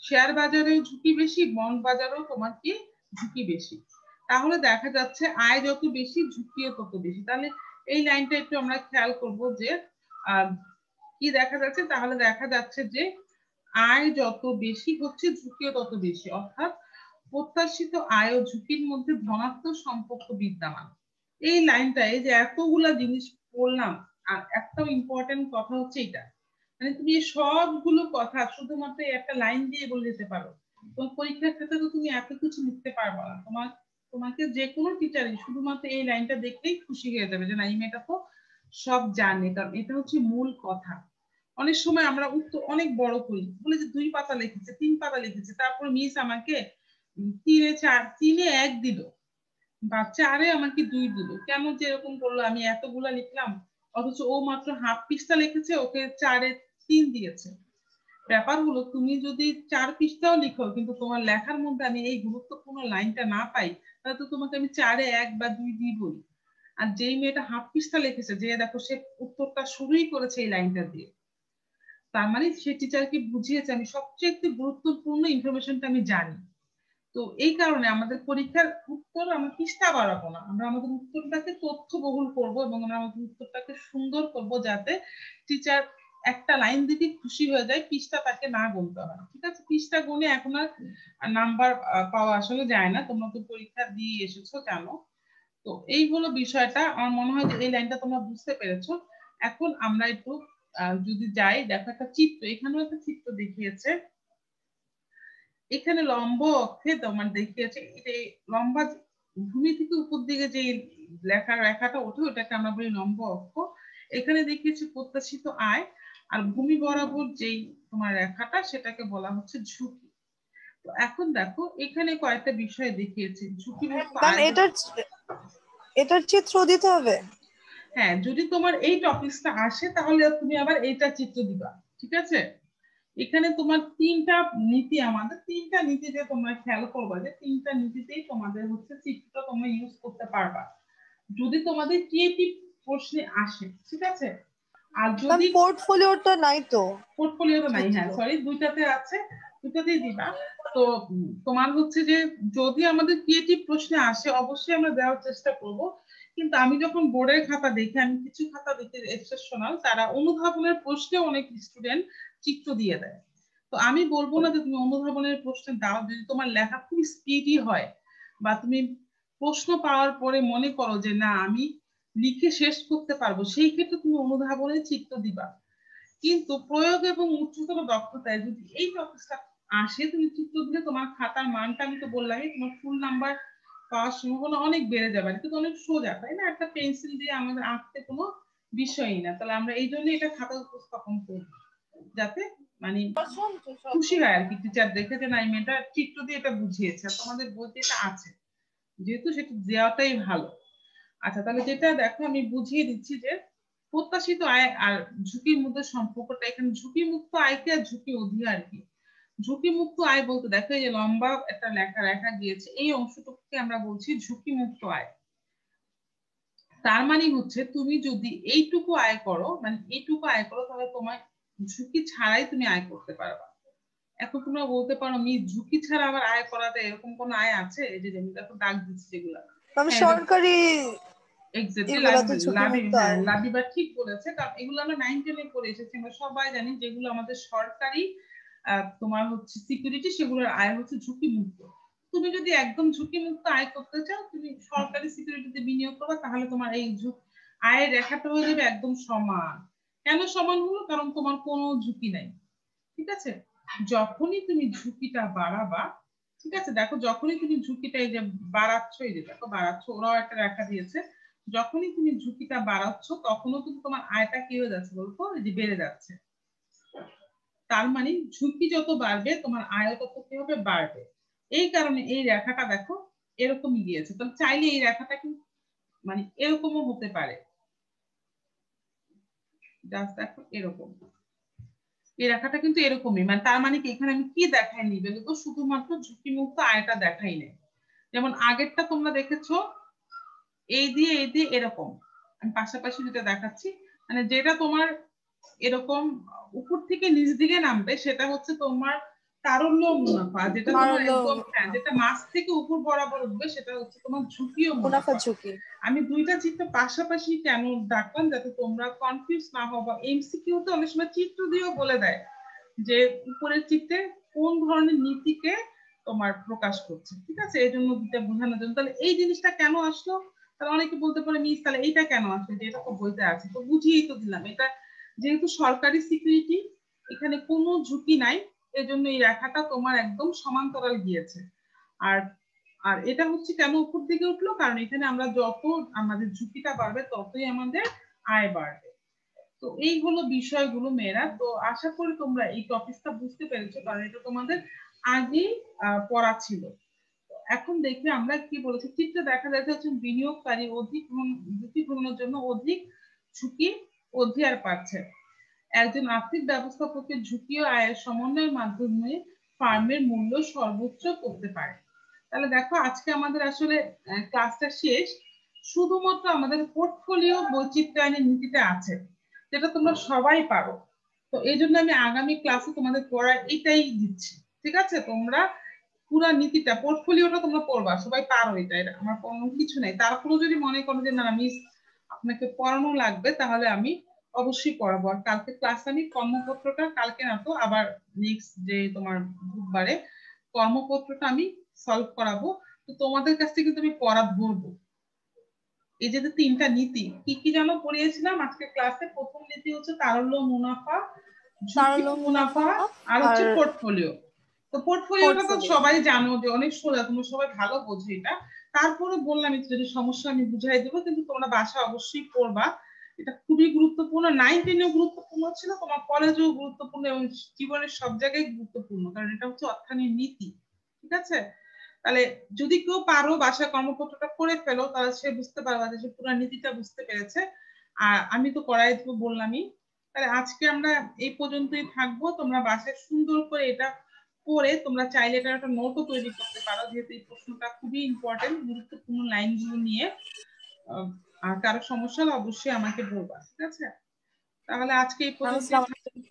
শেয়ার বাজারেও ঝুঁকি বেশি, বন্ড বাজারেও তোমার কি ঝুঁকি বেশি। তাহলে দেখা যাচ্ছে আয় যত বেশি ঝুঁকিও তত বেশি। তাহলে এই লাইনটা একটু আমরা খেয়াল করব যে কি দেখা যাচ্ছে, তাহলে দেখা যাচ্ছে যে আয় যত বেশি হচ্ছে ঝুঁকিও তত বেশি, অর্থাৎ প্রত্যাশিত আয় ও ঝুঁকির মধ্যে ধনাত্মক সম্পর্ক বিদ্যমান। এই লাইনটায় যে এতগুলা জিনিস বললাম, আর একটাও ইম্পর্টেন্ট কথা হচ্ছে এটা, মানে তুমি সবগুলো কথা শুধুমাত্র একটা লাইন দিয়ে বলে দিতে পারো। তোমার পরীক্ষার ক্ষেত্রে তো তুমি এত কিছু লিখতে পারবে না। তোমাকে যে কোনো টিচারই শুধুমাত্র এই লাইনটা দেখলেই খুশি হয়ে যাবে যে না, এই মেয়েটা তো সব জানে, কারণ এটা হচ্ছে মূল কথা। অনেক সময় আমরা উত্তর অনেক বড় করি, বলে যে 2 পাতা লিখেছে, 3 পাতা লিখেছে, তারপর মিস আমাকে 3 এ 1 দিল বা 4-এ আমাকে 2 দিল। কেন যে এরকম করলো, আমি এতগুলা লিখলাম অথচ ও মাত্র হাফ পৃষ্ঠা লিখেছে, ওকে 4-এ 3 দিয়েছে। ব্যাপার হলো তুমি যদি 4 পৃষ্ঠাও লিখো কিন্তু তোমার লেখার মধ্যে আমি এই গুরুত্বপূর্ণ লাইনটা না পাই, তাহলে তো তোমাকে আমি 4-এ 1 বা 2 দিবই। আর যেই মেয়েটা হাফ পৃষ্ঠা লিখেছে, যে দেখো সে উত্তরটা শুরুই করেছে এই লাইনটা দিয়ে, তার মানে সে টিচারকে বুঝিয়েছে আমি সবচেয়ে গুরুত্বপূর্ণ ইনফরমেশনটা আমি জানি। তো এই কারণে আমাদের পরীক্ষার উত্তর আমরা পৃষ্ঠা বাড়াবো না, আমরা আমাদের উত্তরটাকে তথ্যবহুল করব এবং আমরা আমাদের উত্তরটাকে সুন্দর করব, যাতে টিচার একটা লাইন দিতে খুশি হয়ে যায়, পৃষ্ঠা তাকে না গুনতে হয়। ঠিক আছে, পৃষ্ঠা গুনে এখন আর নাম্বার পাওয়া আসলে যায় না, তোমরা তো পরীক্ষা দিয়ে এসেছো জানো। তো এই হলো বিষয়টা, আমার মনে হয় যে এই লাইনটা তোমরা বুঝতে পেরেছো। এখন আমরা একটু যদি যাই, দেখো একটা চিত্র, এখানেও একটা চিত্র দেখিয়েছে। এখানে লম্ব অক্ষে তোমার দেখিয়েছে, এই লম্বা ভূমি থেকে উপর দিকে যে লেখার রেখাটা ওঠে ওটাকে আমরা বলি লম্ব অক্ষ। এখানে দেখিয়েছে প্রত্যাশিত আয়, আর ভূমি বরাবর যেই তোমার রেখাটা সেটাকে বলা হচ্ছে ঝুঁকি। তো এখন দেখো এখানে কয়েকটা বিষয় দেখিয়েছে, ঝুঁকি মুক্ত আয়। এটার চিত্র দিতে হবে। হ্যাঁ, যদি তোমার এই টপিকটা আসে তাহলে তুমি আবার এইটা চিত্র দিবা, ঠিক আছে। এখানে তোমার 3টা নীতি, আমাদের 3টা নীতিতে তোমরা খেয়াল করবা যে 3টা নীতিতেই তোমাদের হচ্ছে চিত্রটা তোমরা ইউজ করতে পারবা যদি তোমাদের ক্রিয়েটিভ প্রশ্নে আসে, ঠিক আছে। আর যদি পোর্টফোলিওটা নাই তো, পোর্টফোলিওটা নাই, হ্যাঁ সরি, দুইটাতে আছে, দুইটাতেই দিবা। তো তোমার হচ্ছে যে যদি আমাদের ক্রিয়েটিভ প্রশ্নে আসে অবশ্যই আমরা দেওয়ার চেষ্টা করব। কিন্তু আমি যখন বোর্ডের খাতা দেখি, আমি কিছু খাতা দেখি এক্সেপশনাল, তারা অনুধাবনের প্রশ্নে অনেক স্টুডেন্ট চিত্র দিয়ে দেয়। তো আমি বলবো না যে তুমি অনুধাবনের প্রশ্নে দাও, যদি তোমার লেখা খুব স্পিডি হয় বা তুমি প্রশ্ন পাওয়ার পরে মনে করো যে না আমি লিখে শেষ করতে পারবো, সেই ক্ষেত্রে তুমি অনুধাবনের চিত্র দিবা। কিন্তু প্রয়োগ এবং উচ্চতর দক্ষতায় যদি এই টপিকটা আসে, তুমি চিত্র দিলে তোমার খাতার মানটা, আমি তো বললামই, তোমার ফুল নাম্বার পাওয়ার সম্ভাবনা অনেক বেড়ে যাবে। কিন্তু অনেক সোজা, তাই না? একটা পেন্সিল দিয়ে আমাদের আঁকতে কোনো বিষয়ই না। তাহলে আমরা এই জন্য এটা খাতা উপস্থাপন করি, যাতে মানে খুশি হয় আর কি টিচার দেখে যে না এই মেয়েটা চিত্র দিয়ে এটা বুঝিয়েছে। আর তোমাদের বইতে এটা আছে, যেহেতু সেটা দেওয়াটাই ভালো। আচ্ছা, তাহলে যেটা দেখো আমি বুঝিয়ে দিচ্ছি যে প্রত্যাশিত আয় আর ঝুঁকির মধ্যে সম্পর্কটা। এখানে ঝুঁকি মুক্ত আয়কে আর ঝুঁকি অধিকার আর কি। ঝুঁকি মুক্ত আয় বলতে দেখো এই যে লম্বা একটা লেখা রেখা গিয়েছে, এই অংশটুকুকে আমরা বলছি ঝুঁকি মুক্ত আয়। তার মানে হচ্ছে তুমি যদি এইটুকু আয় করো, মানে এইটুকু আয় করো, তাহলে তোমার ঝুঁকি ছাড়াই তুমি আয় করতে পারবা। এখন তোমরা বলতে পারো মি ঝুঁকি ছাড়া আবার আয় করাতে এরকম কোন আয় আছে? এই যে দেখো দাগ দিচ্ছি যেগুলা, সরকারি এক্স্যাক্টলি এগুলা তো ঝুঁকি লাভি, মুক্ত হ্যাঁ আয়। লাবিবা ঠিক বলেছে। কারণ এগুলো আমরা 9-10 এ পড়ে এসেছি, আমরা সবাই জানি যেগুলো আমাদের সরকারি তোমার হচ্ছে সিকিউরিটি, সেগুলোর আয় হচ্ছে ঝুঁকি মুক্ত। তুমি যদি একদম ঝুঁকি মুক্ত আয় করতে চাও, তুমি সরকারি সিকিউরিটিতে বিনিয়োগ করবে, তাহলে তোমার এই আয়ের রেখাটা হয়ে যাবে একদম সমান। কেন সমান হলো? কারণ তোমার কোনো ঝুঁকি নাই, ঠিক আছে। যখনই তুমি ঝুঁকিটা বাড়াবা, ঠিক আছে, দেখো যখনই তুমি ঝুঁকিটা এই যে বাড়াচ্ছ, এই যে দেখো বাড়াচ্ছ, ওরাও একটা রেখা দিয়েছে, যখনই তুমি ঝুঁকিটা বাড়াচ্ছ তখনও কিন্তু তোমার আয়টা কি হয়ে যাচ্ছে বলতো, এই যে বেড়ে যাচ্ছে। তার মানে ঝুঁকি যত বাড়বে তোমার আয় তত কি হবে, বাড়বে। এই কারণে এই রেখাটা দেখো এরকমই গিয়েছে। তাহলে চাইলে এই রেখাটা কিন্তু মানে এরকমও হতে পারে, জাস্ট দেখো এরকম এই রেখাটা কিন্তু এরকমই। মানে তার মানে কি এখানে আমি কি দেখাই নিবে তো শুধুমাত্র ঝুঁকি মুক্ত আয়টা দেখাই নেই। যেমন আগেরটা তোমরা দেখেছো এই দিয়ে এরকম, আমি পাশাপাশি যেটা দেখাচ্ছি, মানে যেটা তোমার এরকম উপর থেকে নিচ দিকে নামবে সেটা হচ্ছে তোমার তারল্য মুনাফা, যেটা তোমার একদম, হ্যাঁ যেটা মাছ থেকে উপর বরাবর উঠবে সেটা হচ্ছে তোমার ঝুঁকি ও মুনাফা। ঝুঁকি। আমি দুইটা চিত্র পাশাপাশি কেন ডাকলাম, যাতে তোমরা কনফিউজ না হও। বা এমসিকিউ তো অনেক সময় চিত্র দিয়েও বলে দেয় যে উপরের চিত্রে কোন ধরনের নীতিকে তোমার প্রকাশ করছে, ঠিক আছে, এই জন্য দুটা বোঝানোর জন্য। তাহলে এই জিনিসটা কেন আসলো, তাহলে অনেকে বলতে পারে মিস তাহলে এইটা কেন আসলো, যে এটা তো বইতে আছে। তো বুঝিয়েই তো দিলাম, এটা যেহেতু সরকারি সিকিউরিটি, এখানে কোনো ঝুঁকি নাই, এজন্য এই রেখাটা তোমার একদম সমান্তরাল গিয়েছে। আর আর এটা হচ্ছে কেন উপর দিকে উঠলো, কারণ এখানে আমরা যত আমাদের ঝুঁকিটা বাড়বে ততই আমাদের আয় বাড়বে। তো এই হলো বিষয়গুলো মেয়েরা। তো আশা করি তোমরা এই টপিকটা বুঝতে পেরেছো, কারণ এটা তোমাদের আগেই পড়া ছিল। এখন দেখি আমরা কি বলেছি, চিত্রে দেখা যাচ্ছে হচ্ছে বিনিয়োগকারী অধিক ঝুঁকি গ্রহণের জন্য অধিক ঝুঁকি অধিকার পাচ্ছে। একজন আর্থিক ব্যবস্থাপকের ঝুঁকি ও আয়ের সমন্বয়ের মাধ্যমে ফার্মের মূল্য সর্বোচ্চ করতে পারে। তাহলে দেখো আজকে আমাদের আসলে ক্লাসটা শেষ, শুধুমাত্র আমাদের পোর্টফোলিও বৈচিত্র্যায়নের নীতিটা আছে, যেটা তোমরা সবাই পারো। তো এই জন্য আমি আগামী ক্লাসে তোমাদের পড়ার এটাই দিচ্ছি, ঠিক আছে? তোমরা পুরা নীতিটা, পোর্টফোলিওটা তোমরা পড়বা, সবাই পারো এটা, এটা আমার কোনো কিছু নেই। তারপরেও যদি মনে করো যে না মিস আপনাকে পড়ানো লাগবে, তাহলে আমি অবশ্যই পড়াবো। আর কালকে ক্লাস আমি কর্মপত্রটা, কালকে না তো আবার নেক্সট ডে তোমার বুধবারে কর্মপত্রটা আমি সলভ করাবো। তো তোমাদের কাছ থেকে কিন্তু আমি পড়া ধরবো। এই যে তিনটা নীতি কি কি যেন পড়িয়েছিলাম আজকে ক্লাসে, প্রথম নীতি হচ্ছে তারল্য মুনাফা, ঝুঁকি মুনাফা, আর হচ্ছে পোর্টফোলিও। তো পোর্টফোলিওটা তো সবাই জানো যে অনেক সোজা, তোমরা সবাই ভালো বোঝো এটা। তারপরে বললাম যদি সমস্যা আমি বুঝাই দেবো, কিন্তু তোমরা বাসা অবশ্যই পড়বা। এটা খুবই গুরুত্বপূর্ণ, 9 10-এও গুরুত্বপূর্ণ ছিল, তোমার কলেজেও গুরুত্বপূর্ণ, এবং জীবনের সব জায়গায় গুরুত্বপূর্ণ, কারণ এটা হচ্ছে অর্থনীতির নীতি, ঠিক আছে? তাহলে যদি কেউ পারো বাসায় কর্মপত্রটা করে ফেলো, তাহলে সে বুঝতে পারবে যে সে পুরো নীতিটা বুঝতে পেরেছে। আর আমি তো করাই দেবো বললামই। তাহলে আজকে আমরা এই পর্যন্তই থাকবো। তোমরা বাসায় সুন্দর করে এটা পড়ে তোমরা চাইলে এটা একটা নোটও তৈরি করতে পারো, যেহেতু এই প্রশ্নটা খুবই ইম্পর্টেন্ট, গুরুত্বপূর্ণ লাইনগুলো নিয়ে। আর কারো সমস্যা হলে অবশ্যই আমাকে বলবা, ঠিক আছে? তাহলে আজকে এই পর্যন্ত।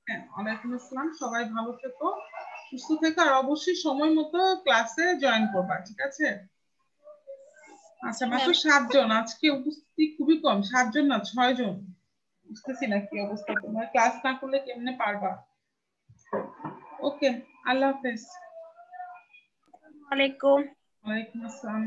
হ্যাঁ, ওয়ালাইকুম আসসালাম। সবাই ভালো থেকো, সুস্থ থেকো, আর অবশ্যই সময় মতো ক্লাসে জয়েন করবা, ঠিক আছে? আচ্ছা, মাত্র 7 জন আজকে উপস্থিতি, খুবই কম। 7 জন না, 6 জন। বুঝতেছি না কি অবস্থা, তোমার ক্লাস না করলে কেমনে পারবা? ওকে, আল্লাহ হাফেজ। ওয়ালাইকুম ওয়ালাইকুম আসসালাম।